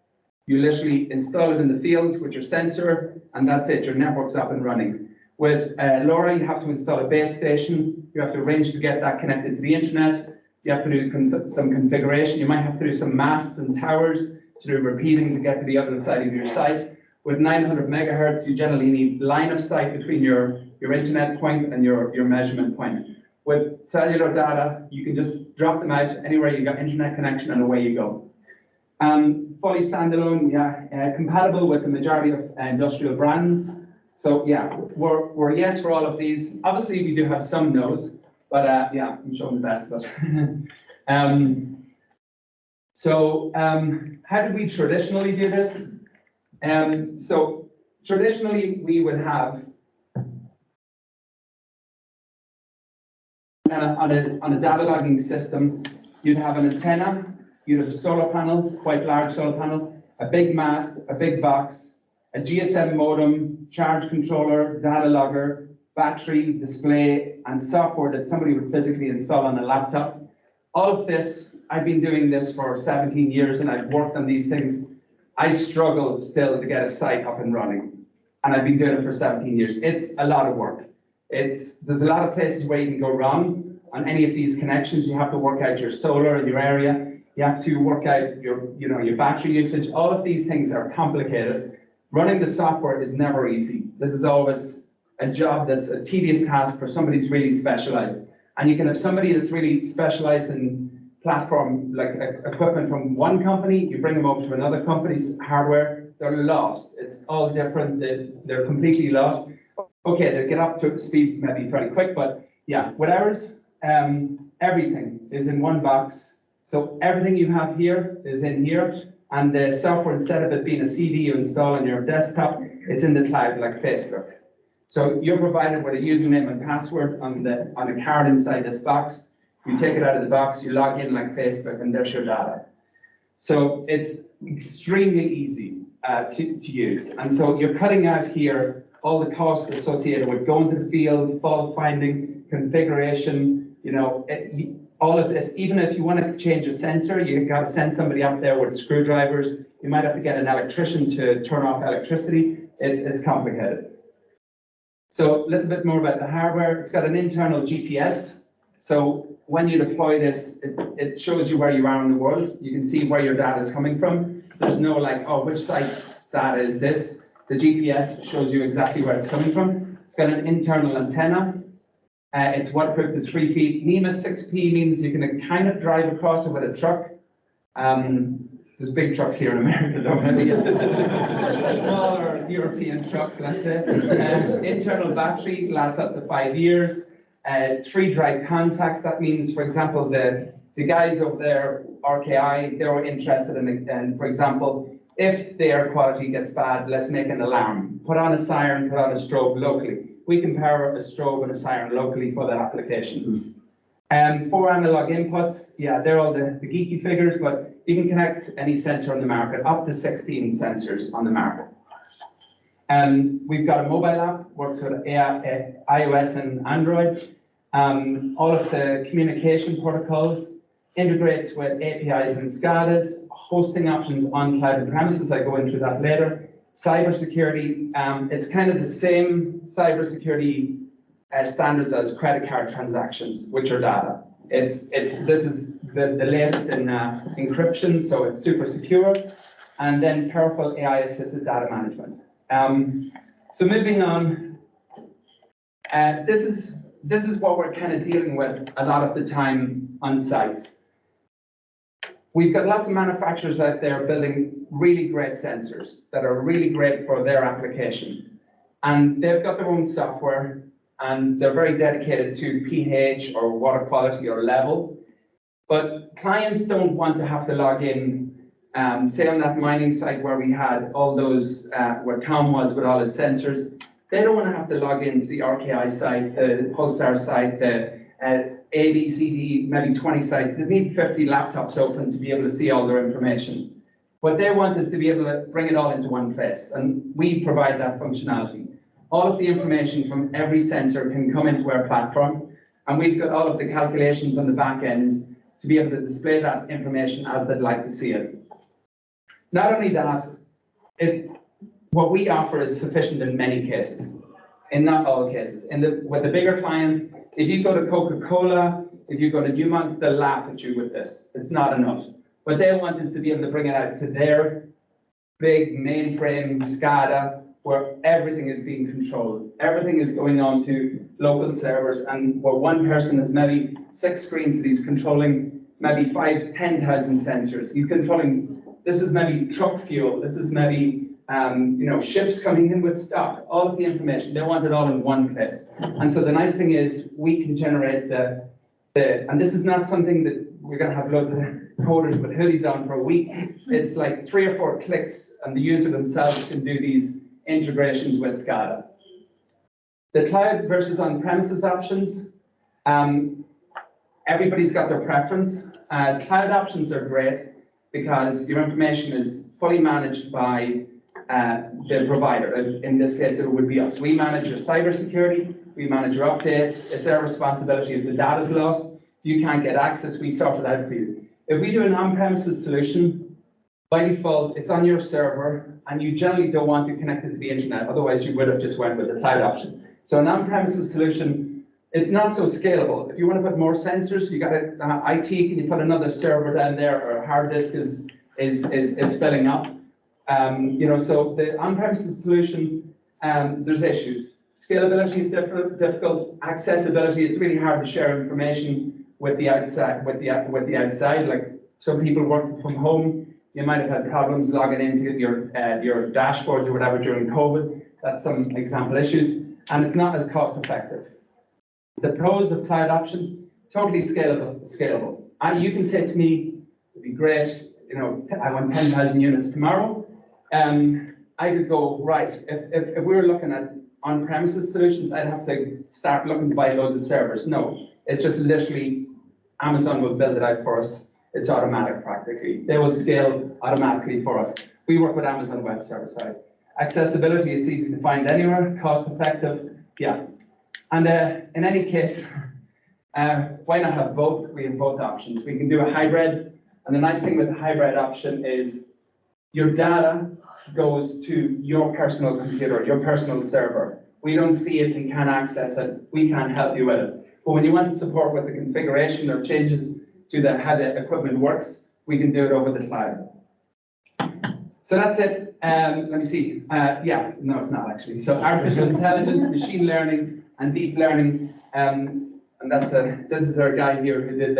You literally install it in the field with your sensor, and that's it. Your network's up and running. With LoRa, you have to install a base station. You have to arrange to get that connected to the internet. You have to do some configuration. You might have to do some masts and towers to do repeating to get to the other side of your site. With 900 megahertz, you generally need line of sight between your internet point and your measurement point. With cellular data, you can just drop them out anywhere you got internet connection and away you go. Fully standalone, compatible with the majority of industrial brands. So yeah, we're a yes for all of these. Obviously, we do have some no's, but yeah, I'm showing the best of it. How did we traditionally do this? So traditionally, we would have on a data logging system, you'd have an antenna, you'd have a solar panel, quite large solar panel, a big mast, a big box, a GSM modem, charge controller, data logger, battery, display, and software that somebody would physically install on a laptop. All of this, I've been doing this for 17 years and I've worked on these things. I struggle still to get a site up and running. And I've been doing it for 17 years. It's a lot of work. There's a lot of places where you can go wrong on any of these connections. You have to work out your solar in your area. You have to work out your battery usage. All of these things are complicated. Running the software is never easy. This is always a job that's a tedious task for somebody who's really specialized. And you can have somebody that's really specialized in platform, like equipment from one company, you bring them over to another company's hardware, they're lost. It's all different, they're completely lost. Okay, they get up to speed maybe pretty quick, but yeah, with ours, everything is in one box. So everything you have here is in here, and the software, instead of it being a CD you install on your desktop, it's in the cloud like Facebook. So you're provided with a username and password on a card inside this box. You take it out of the box, you log in like Facebook, and there's your data. So it's extremely easy to use. And so you're cutting out here all the costs associated with going to the field, fault finding, configuration, all of this. Even if you want to change a sensor, you've got to send somebody up there with screwdrivers. You might have to get an electrician to turn off electricity. It's complicated. So a little bit more about the hardware. It's got an internal GPS. So when you deploy this, it shows you where you are in the world. You can see where your data is coming from. There's no like, oh, which site's data is this? The GPS shows you exactly where it's coming from. It's got an internal antenna. It's waterproof to 3 feet. NEMA 6P means you can kind of drive across it with a truck. There's big trucks here in America, though. A smaller European truck, let's say. Internal battery lasts up to 5 years. 3 drive contacts. That means, for example, the guys over there, RKI, they were interested in, for example, if the air quality gets bad, let's make an alarm. Put on a siren, put on a strobe locally. We can power a strobe and a siren locally for that application. 4 analog inputs, yeah, they're all the geeky figures, but you can connect any sensor on the market, up to 16 sensors on the market. We've got a mobile app, works with iOS and Android. All of the communication protocols, integrates with APIs and SCADAs, hosting options on cloud and premises. I go into that later. Cybersecurity, it's kind of the same cybersecurity standards as credit card transactions, which are data. This is the latest in encryption, so it's super secure. And then powerful AI-assisted data management. So moving on, this is what we're kind of dealing with a lot of the time on sites. We've got lots of manufacturers out there building really great sensors that are really great for their application. And they've got their own software and they're very dedicated to pH or water quality or level. But clients don't want to have to log in, say on that mining site where we had all those, where Tom was with all his sensors, they don't want to have to log into the RKI site, the Pulsar site, the A, B, C, D, maybe 20 sites. They need 50 laptops open to be able to see all their information. What they want is to be able to bring it all into one place, and we provide that functionality. All of the information from every sensor can come into our platform, and we've got all of the calculations on the back end to be able to display that information as they'd like to see it. Not only that, what we offer is sufficient in many cases, in not all cases. With the bigger clients, if you go to Coca-Cola, if you go to Newmont, they'll laugh at you with this. It's not enough. What they want is to be able to bring it out to their big mainframe SCADA, where everything is being controlled. Everything is going on to local servers, and where one person has maybe 6 screens that he's controlling maybe 10,000 sensors. You're controlling, this is maybe truck fuel, this is maybe ships coming in with stock, all of the information. They want it all in one place. And so the nice thing is we can generate and this is not something that we're going to have loads of coders with hoodies on for a week. It's like 3 or 4 clicks, and the user themselves can do these integrations with SCADA. The cloud versus on-premises options, everybody's got their preference. Cloud options are great because your information is fully managed by the provider. In this case, it would be us. We manage your cybersecurity, we manage your updates. It's our responsibility if the data's lost, you can't get access, we sort it out for you. If we do an on-premises solution, by default, it's on your server, and you generally don't want to connect it to the internet, otherwise you would have just went with the cloud option. So an on-premises solution, it's not so scalable. If you want to put more sensors, you got to, IT, can you put another server down there, or a hard disk is filling up. So the on-premises solution, there's issues. Scalability is difficult. Accessibility, it's really hard to share information with the outside. Like some people working from home, you might have had problems logging into your dashboards or whatever during COVID. That's some example issues, and it's not as cost effective. The pros of cloud options, totally scalable. And you can say to me, it'd be great, I want 10,000 units tomorrow. I could go, right, if we were looking at on-premises solutions, I'd have to start looking to buy loads of servers. No, it's just literally Amazon will build it out for us. It's automatic practically. They will scale automatically for us. We work with Amazon Web Service side. Accessibility, it's easy to find anywhere, cost effective, yeah. And in any case, why not have both? We have both options. We can do a hybrid, and the nice thing with the hybrid option is your data goes to your personal computer, your personal server. We don't see it, we can't access it, we can't help you with it. But when you want support with the configuration or changes to how the equipment works, we can do it over the cloud. So that's it. Let me see. Yeah, no, it's not actually. So artificial intelligence, machine learning, and deep learning. And this is our guy here who did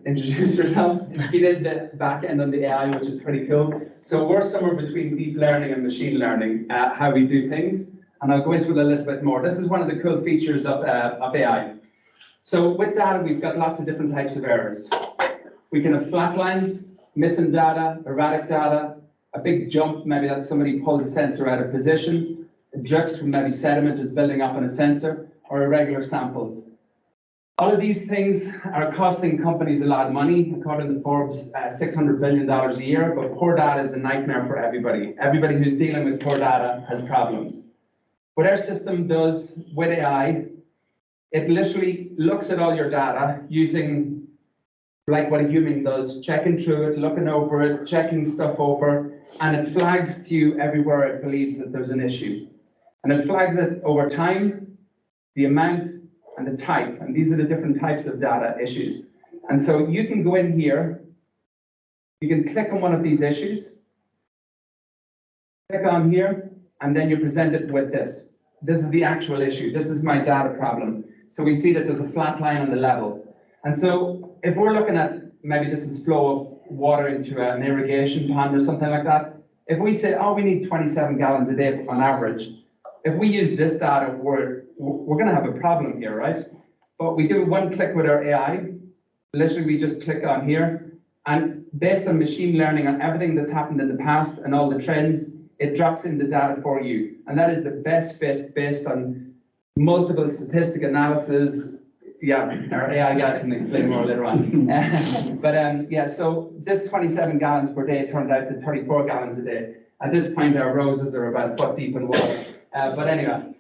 introduce herself. He did the back end on the AI, which is pretty cool. So we're somewhere between deep learning and machine learning, how we do things. And I'll go into it a little bit more. This is one of the cool features of AI. So with data, we've got lots of different types of errors. We can have flat lines, missing data, erratic data, a big jump, maybe that somebody pulled the sensor out of position, a drift when maybe sediment is building up in a sensor, or irregular samples. All of these things are costing companies a lot of money, according to Forbes, $600 billion a year, but poor data is a nightmare for everybody. Everybody who's dealing with poor data has problems. What our system does with AI, it literally looks at all your data using like what a human does, checking through it, looking over it, checking stuff over, and it flags to you everywhere it believes that there's an issue. And it flags it over time, the amount, and the type. And these are the different types of data issues. And so you can go in here, you can click on one of these issues, click on here, and then you're presented with this. This is the actual issue. This is my data problem. So we see that there's a flat line on the level. And so if we're looking at, maybe this is flow of water into an irrigation pond or something like that, if we say, oh, we need 27 gallons a day on average, if we use this data, we're going to have a problem here, right? But we do one click with our AI. Literally, we just click on here, and based on machine learning on everything that's happened in the past and all the trends, it drops in the data for you. And that is the best fit based on multiple statistic analysis. Yeah, our AI guy can explain more later on. Yeah, so this 27 gallons per day turned out to 34 gallons a day. At this point, our roses are about a foot deep in water. But anyway,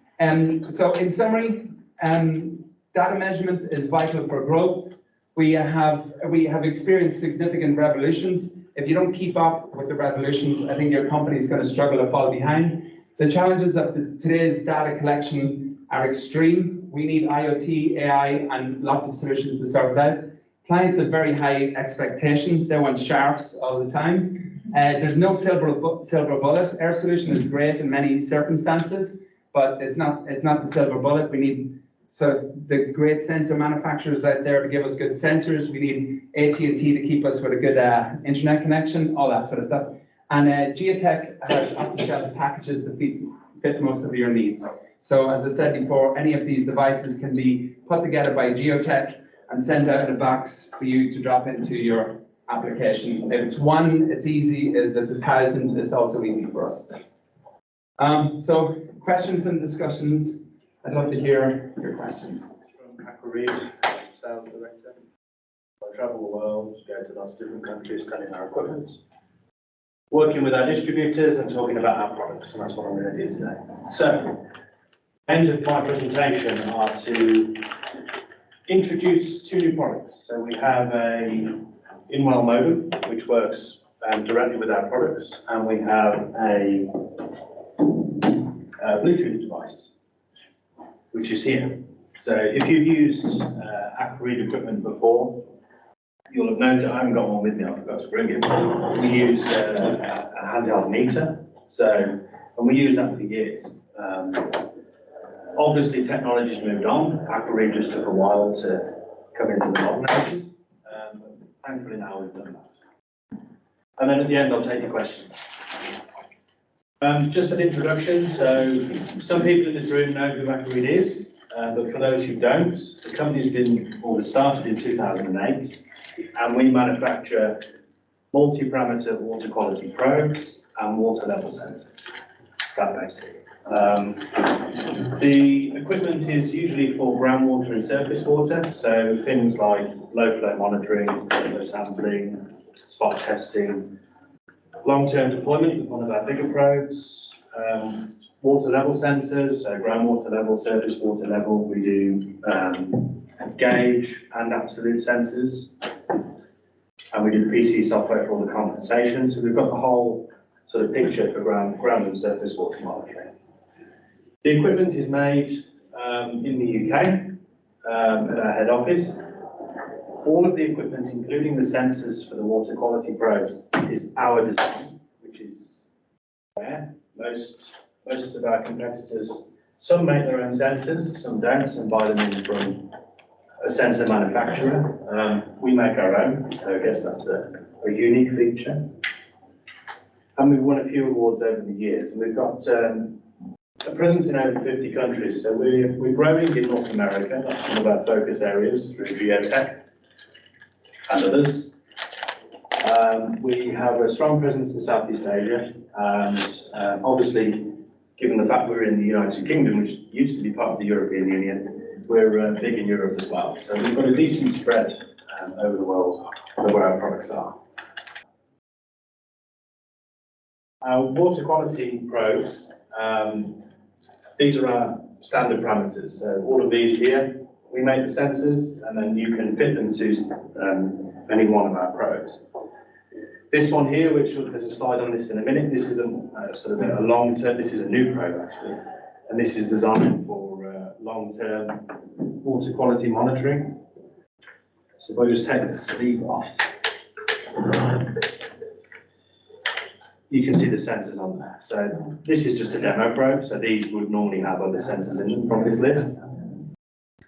so in summary, data measurement is vital for growth. We have experienced significant revolutions. If you don't keep up with the revolutions, I think your company is going to struggle to fall behind. The challenges of today's data collection are extreme. We need IoT, AI, and lots of solutions to sort it out. Clients have very high expectations. They want sharps all the time. There's no silver bullet. Our solution is great in many circumstances, but it's not the silver bullet. We need the great sensor manufacturers out there to give us good sensors. We need AT&T to keep us with a good internet connection, all that sort of stuff. And Geotech has off-the-shelf packages that fit most of your needs. So as I said before, any of these devices can be put together by Geotech and sent out in a box for you to drop into your application. If it's one, it's easy. If it's 1,000, it's also easy for us. So questions and discussions. I'd love to hear your questions. From Akwareed, Sales Director. I travel the world, go to lots of different countries selling our equipment, working with our distributors and talking about our products, and that's what I'm going to do today. So, aims of my presentation are to introduce two new products. So we have a in-well modem, which works directly with our products, and we have a Bluetooth device, which is here. So if you've used Akwareed equipment before, you'll have noticed, I haven't got one with me, I forgot to bring it. We use a handheld meter, and we use that for years. Obviously, technology's moved on. Akwareed just took a while to come into the modern ages. Thankfully now we've done that. And then at the end, I'll take your questions. Just an introduction. So some people in this room know who Akwareed is, but for those who don't, the company's started in 2008, and we manufacture multi-parameter water quality probes and water level sensors. It's that basic. The equipment is usually for groundwater and surface water, so things like low flow monitoring, low sampling, spot testing, long-term deployment with one of our bigger probes, water level sensors, so groundwater level, surface water level. We do gauge and absolute sensors, and we do PC software for all the compensation. So we've got the whole sort of picture for ground and surface water monitoring. The equipment is made in the UK. at our head office. All of the equipment, including the sensors for the water quality probes, is our design, which is rare. Most of our competitors, some make their own sensors, some don't, some buy them in from a sensor manufacturer. We make our own, so I guess that's a unique feature. And we've won a few awards over the years, and we've got a presence in over 50 countries. So we're growing in North America. That's one of our focus areas through Geotech and others. We have a strong presence in Southeast Asia, and obviously, given the fact we're in the United Kingdom, which used to be part of the European Union, we're big in Europe as well. So we've got a decent spread over the world where our products are. Our water quality probes, these are our standard parameters. So all of these here, we make the sensors, and then you can fit them to any one of our probes. This one here, which there's a slide on this in a minute, this isn't sort of a long-term, this is a new probe actually, and this is designed for long-term water quality monitoring. So if I just take the sleeve off, you can see the sensors on there. So this is just a demo probe, so these would normally have other sensors in them from this list.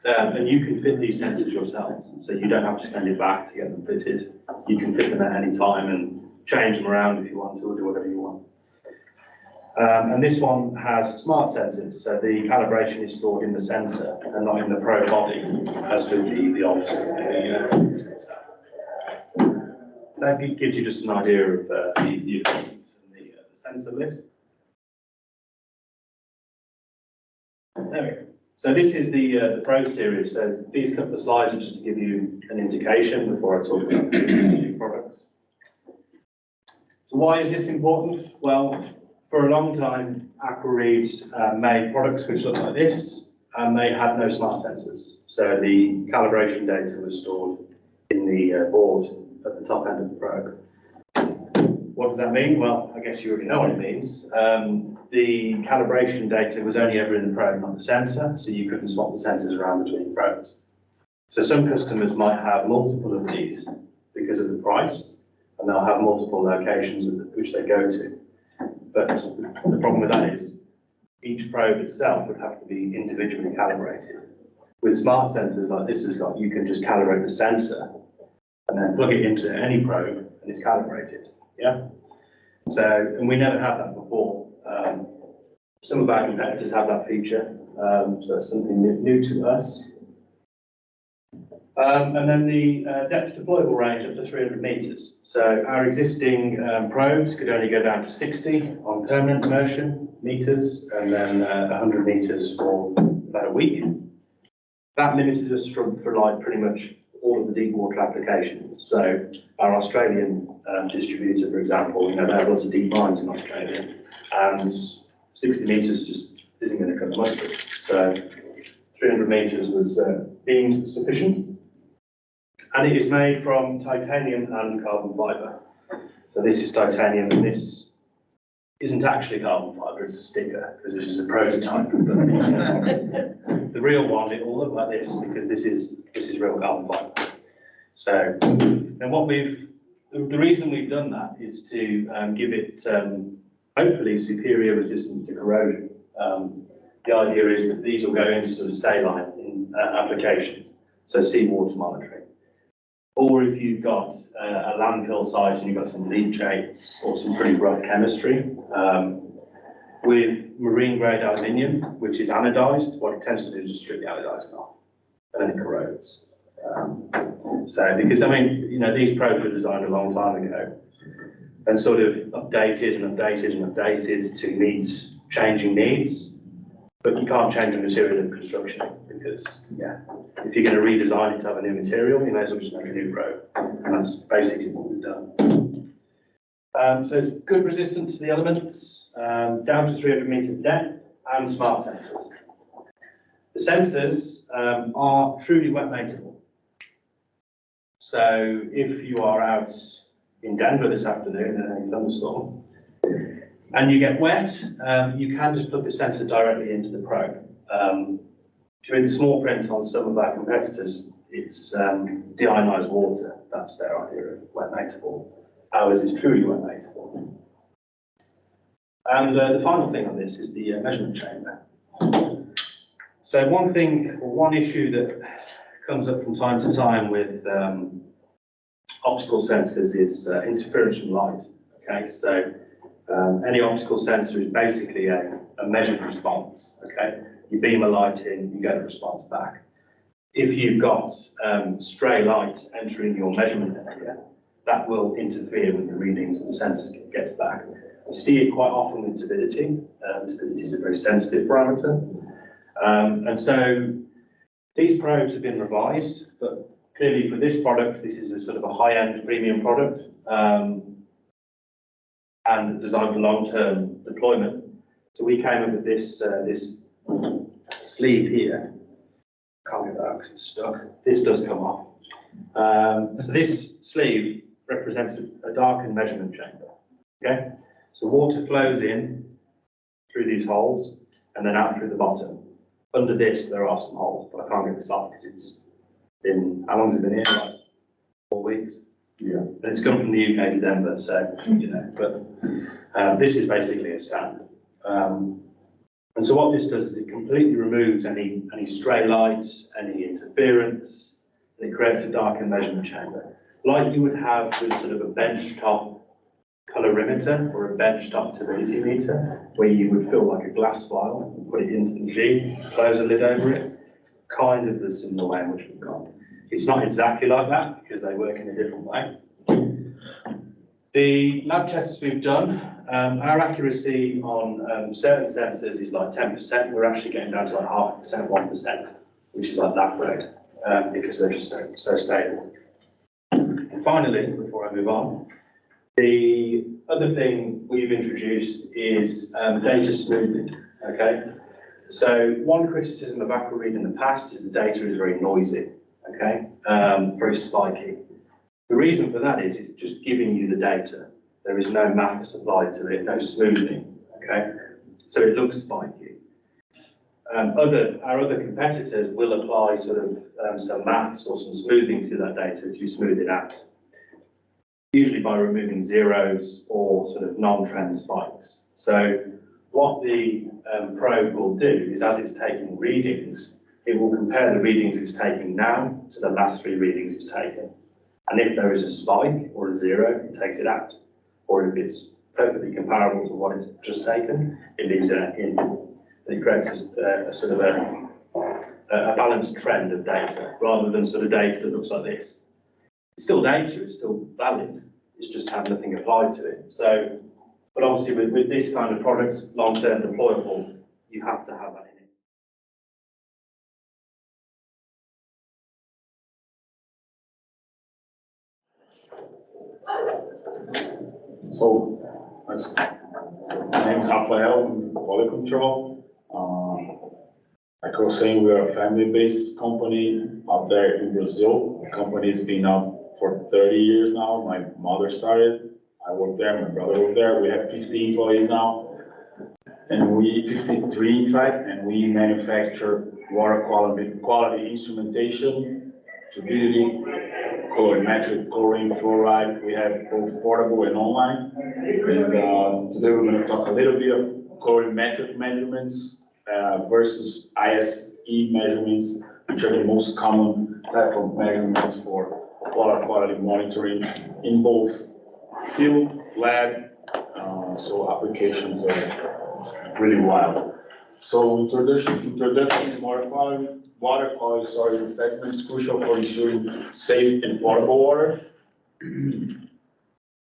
And you can fit these sensors yourselves, so you don't have to send it back to get them fitted. You can fit them at any time and change them around if you want to, or do whatever you want. And this one has smart sensors, so the calibration is stored in the sensor and not in the probe body, as with the old that gives you just an idea of the equipment and the sensor list. There we go. So this is the Pro series. So these couple of slides are just to give you an indication before I talk about the new products. So why is this important? Well, for a long time, Aquareed made products which look like this, and they had no smart sensors. So the calibration data was stored in the board at the top end of the probe. What does that mean? Well, I guess you already know what it means. The calibration data was only ever in the probe, not the sensor, so you couldn't swap the sensors around between probes. So some customers might have multiple of these because of the price, and they'll have multiple locations which they go to. But the problem with that is each probe itself would have to be individually calibrated. With smart sensors like this has got, you can just calibrate the sensor and then plug it into any probe and it's calibrated. Yeah. So, and we never had that before. Some of our competitors have that feature, so that's something new to us. And then the depth deployable range up to 300 meters. So our existing probes could only go down to 60 on permanent immersion meters, and then 100 meters for about a week. That limited us for like pretty much all of the deep water applications. So our Australian distributor, for example, you know, they have lots of deep mines in Australia, and 60 meters just isn't going to cut the mustard. So 300 meters was deemed sufficient. And it is made from titanium and carbon fiber. So this is titanium, and this isn't actually carbon fiber, it's a sticker, because this is a prototype. The real one, it will look like this, because this is real carbon fiber. So, and the reason we've done that is to give it hopefully superior resistance to corrosion. The idea is that these will go into sort of saline applications, so seawater monitoring. Or if you've got a landfill site and you've got some leachates or some pretty rough chemistry, with marine grade aluminium, which is anodized, what it tends to do is just strip the anodizing off, and then it corrodes. So, because I mean, you know, these probes were designed a long time ago and sort of updated and updated and updated to meet changing needs, but you can't change the material of construction because, yeah, if you're going to redesign it to have a new material, you may as well just make a new probe, and that's basically what we've done. So it's good resistance to the elements, down to 300 meters depth, and smart sensors. The sensors are truly wet mateable. So if you are out in Denver this afternoon in a thunderstorm and you get wet, you can just plug the sensor directly into the probe. If you read the small print on some of our competitors, it's deionized water. That's their idea of wet matable. Ours is truly wet matable. And the final thing on this is the measurement chamber. So one issue that comes up from time to time with optical sensors is interference from light. Okay, so any optical sensor is basically a measured response. Okay, you beam a light in, you get a response back. If you've got stray light entering your measurement area, that will interfere with the readings that the sensor gets back. You see it quite often with turbidity. Turbidity is a very sensitive parameter. And so these probes have been revised, but clearly for this product, this is a sort of a high-end premium product and designed for long-term deployment. So we came up with this sleeve here. Can't get that out because it's stuck. This does come off. So this sleeve represents a darkened measurement chamber. Okay, so water flows in through these holes and then out through the bottom. Under this, there are some holes, but I can't get this off because it's been, how long has it been here? Like 4 weeks. Yeah. And it's come from the UK to Denver, so, you know, but this is basically a stand. And so what this does is it completely removes any stray lights, any interference, and it creates a darkened measurement chamber. Like you would have with sort of a benchtop colorimeter or a benchtop turbidity meter, where you would fill like a glass vial and put it into the machine, close a lid over it, kind of the similar way in which we've gone. It's not exactly like that because they work in a different way. The lab tests we've done, our accuracy on certain sensors is like 10%. We're actually getting down to like 0.5%, 1%, which is like that great because they're just so stable. And finally, before I move on, the other thing we've introduced is data smoothing. Okay, so one criticism of AquaRead in the past is the data is very noisy. Okay, very spiky. The reason for that is it's just giving you the data. There is no maths applied to it, no smoothing. Okay, so it looks spiky. Our other competitors will apply sort of some maths or some smoothing to that data to smooth it out. Usually by removing zeros or sort of non-trend spikes. So what the probe will do is as it's taking readings, it will compare the readings it's taking now to the last 3 readings it's taken. And if there is a spike or a zero, it takes it out. Or if it's perfectly comparable to what it's just taken, it leaves it in. It creates a sort of a balanced trend of data rather than sort of data that looks like this. It's still data, it's still valid, it's just had nothing applied to it. So, but obviously with this kind of product, long-term deployable, you have to have that in it. So, my name is Rafael, I'm quality control. Like I was saying, we are a family-based company out there in Brazil. The company has been out for 30 years now. My mother started, I work there, my brother worked there. We have 50 employees now, and 53 in fact, and we manufacture water quality instrumentation, turbidity, colorimetric, chlorine, fluoride. We have both portable and online. And today we're going to talk a little bit of colorimetric measurements versus ISE measurements, which are the most common type of measurements for water quality monitoring in both field, lab, so applications are really wild. So introduction to water quality assessment is crucial for ensuring safe and potable water.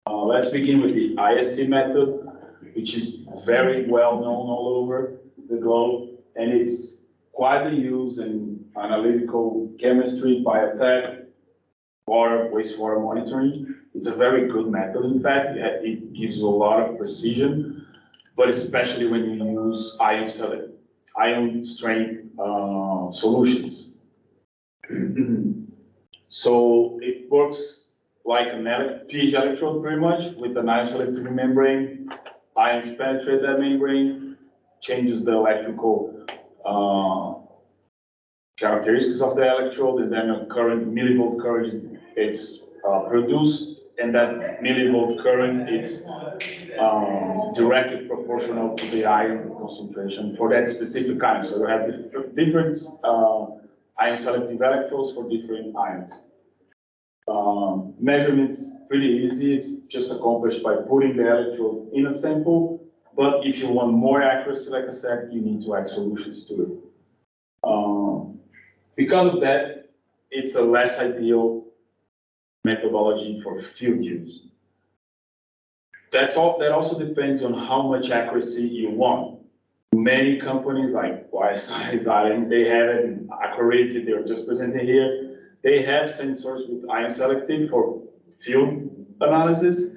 Let's begin with the ISE method, which is very well known all over the globe, and it's widely used in analytical chemistry, biotech, water, wastewater monitoring. It's a very good method, in fact. It gives you a lot of precision, but especially when you use ion strength solutions. So it works like an pH electrode pretty much with an ion selective membrane. Ions penetrate that membrane, changes the electrical characteristics of the electrode, and then a current, millivolt current, it's produced, and that millivolt current, it's directly proportional to the ion concentration for that specific ion. So you have different ion selective electrodes for different ions. Measurements pretty easy. It's just accomplished by putting the electrode in a sample. But if you want more accuracy, like I said, you need to add solutions to it. Because of that, it's a less ideal methodology for field use. That also depends on how much accuracy you want. Many companies like YSI, Xylem, they have it in Accurated, they were just presenting here. They have sensors with ion selective for field analysis,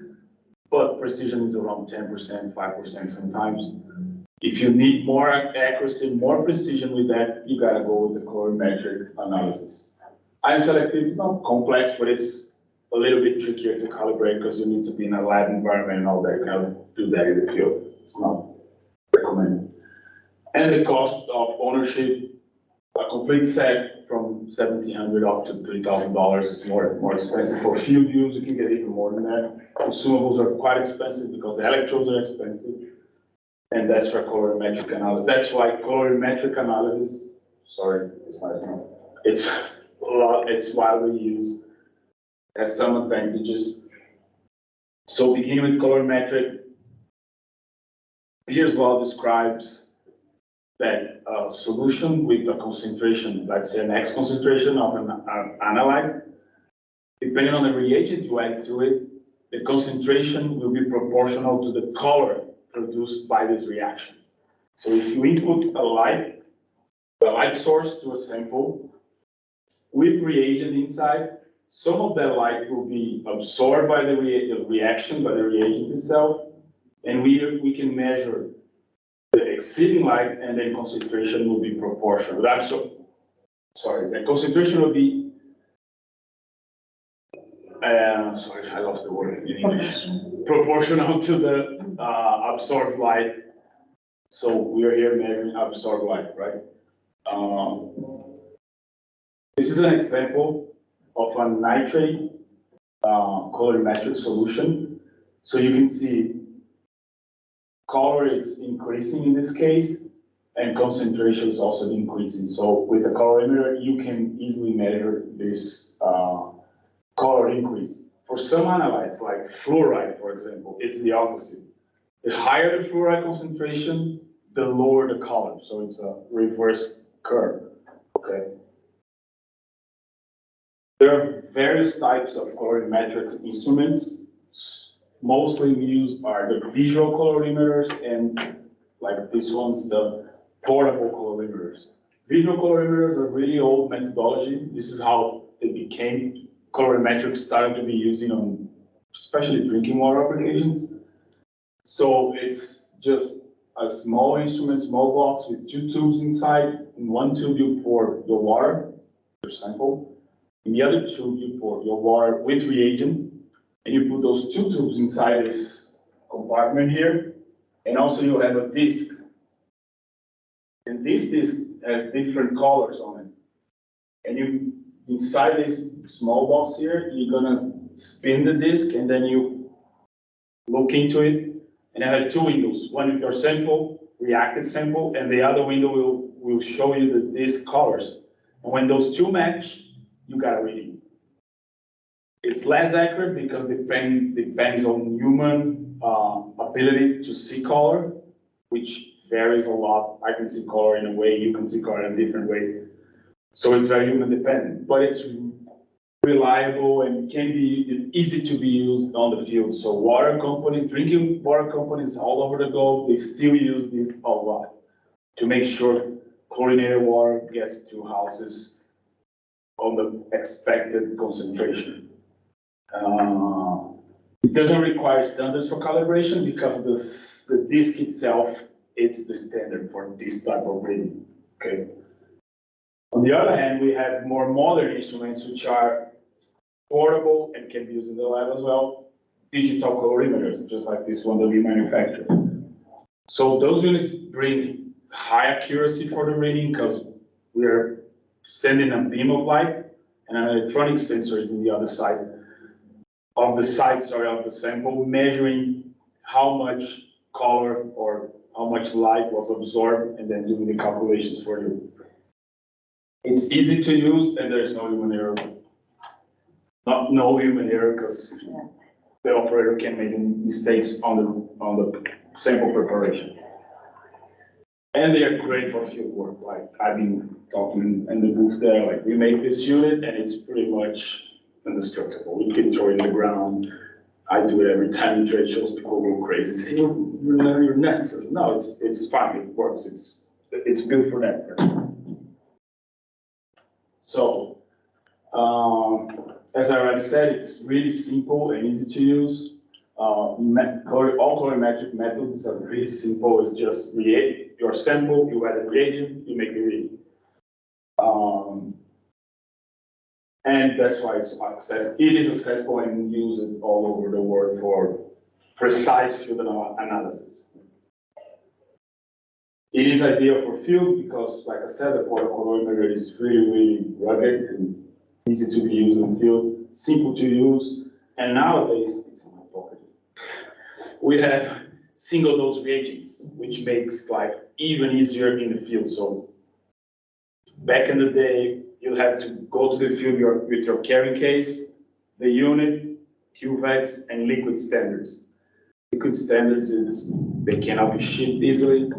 but precision is around 10%, 5% sometimes. If you need more accuracy, more precision with that, you gotta go with the colorimetric analysis. Ion selective is not complex, but it's a little bit trickier to calibrate because you need to be in a lab environment and all that. You cannot do that in the field. It's not recommended. And the cost of ownership, a complete set from $1,700 up to $3,000 is more expensive. For field use, you can get even more than that. Consumables are quite expensive because the electrodes are expensive. And that's for colorimetric analysis. That's why colorimetric analysis, it's widely used, has some advantages. So beginning with colorimetric, Beer's law describes that a solution with a concentration, let's say an X concentration of an analyte, depending on the reagent you add to it, the concentration will be proportional to the color produced by this reaction. So if you input a light source to a sample with reagent inside, some of that light will be absorbed by the reaction, by the reagent itself, and we can measure the exceeding light, and then concentration will be proportional. The concentration will be, I lost the word in English, proportional to the absorbed light. So we are here measuring absorbed light, right? This is an example of a nitrate colorimetric solution. So you can see color is increasing in this case, and concentration is also increasing. So with the colorimeter, you can easily measure this color increase. For some analytes, like fluoride, for example, it's the opposite. The higher the fluoride concentration, the lower the color. So it's a reverse curve, okay? There are various types of colorimetric instruments. Mostly used are the visual colorimeters and, like this one's, the portable colorimeters. Visual colorimeters are really old methodology. This is how they became colorimetric, started to be used on especially drinking water applications. So it's just a small instrument, small box with two tubes inside. In one tube you pour your water, your sample. In the other tube you pour your water with reagent, and you put those two tubes inside this compartment here. And also you have a disc. And this disc has different colors on it. And you, inside this small box here, you're gonna spin the disc, and then you look into it. And I have two windows, one with your sample, reacted sample, and the other window will show you the disc colors. And when those two match, you got a reading. It's less accurate because depends on human ability to see color, which varies a lot. I can see color in a way, you can see color in a different way. So it's very human dependent, but it's reliable and can be easy to be used on the field. So water companies, drinking water companies all over the globe, they still use this a lot to make sure chlorinated water gets to houses on the expected concentration. It doesn't require standards for calibration because the disc itself, it's the standard for this type of reading, okay? On the other hand, we have more modern instruments which are portable and can be used in the lab as well. Digital colorimeters, just like this one that we manufacture. So those units bring high accuracy for the reading because we are sending a beam of light, and an electronic sensor is in the other side of the sample, measuring how much color or how much light was absorbed, and then doing the calculations for you. It's easy to use, and there's no human error. No human error, because the operator can make mistakes on the sample preparation. And they are great for field work. Like I've been talking in the booth there, like we make this unit and it's pretty much indestructible. We can throw it in the ground. I do it every time in trade shows. People go crazy. Say, you're nuts. No, it's fine. It works. It's built for that. So, as I already said, it's really simple and easy to use. All colorimetric methods are really simple. It's just create your sample, you add a reagent, you make a read. And that's why it's accessible. It is accessible and used all over the world for precise field analysis. It is ideal for field because, like I said, the colorimeter is really rugged and easy to be used in the field, simple to use, and nowadays, it's in my pocket. We have single dose reagents, which makes life even easier in the field. So back in the day, you had to go to the field with your carrying case, the unit, cuvettes, and liquid standards. Liquid standards they cannot be shipped easily.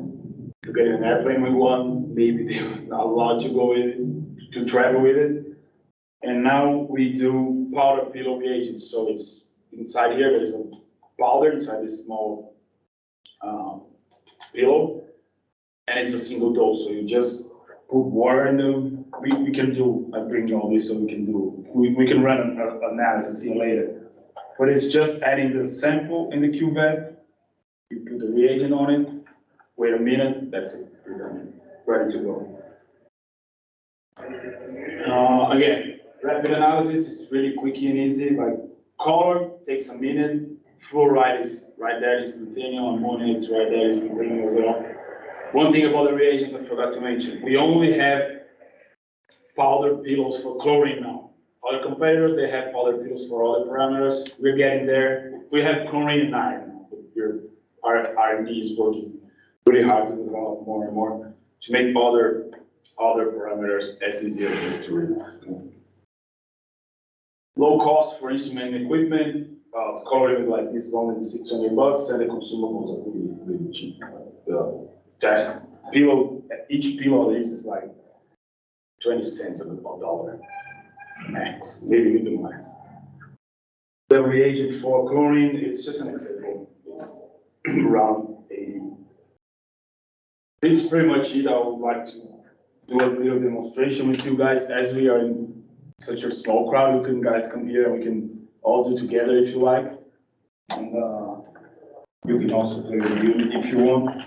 You get an airplane with one, maybe they're not allowed to go with it, to travel with it. And now we do powder pillow reagents. So it's inside here, there's a powder inside this small pillow, and it's a single dose. So you just put water in them. We can do, I bring all this so we can run an analysis here later. But it's just adding the sample in the cuvette, you put the reagent on it, wait a minute, that's it, you're done, ready to go. Again, rapid analysis is really quick and easy. Like color takes a minute, fluoride is right there, instantaneous, ammonia is right there, instantaneous as well. One thing about the reagents I forgot to mention, we only have powder pillows for chlorine now. Other competitors, they have powder pillows for other parameters. We're getting there. We have chlorine and iron. Our R&D is working really hard to develop more and more to make other parameters as easy as this to read. Low cost for instrument and equipment. Coloring like this is only $600, and the consumables are really cheap. The test pillow, each pillow of this is like 20 cents of a dollar max, maybe a little less. The reagent for chlorine, it's just an example. It's around 80. It's pretty much it. I would like to do a little demonstration with you guys. As we are in such a small crowd, you can guys come here and we can all do together if you like. And you can also play with the unit if you want.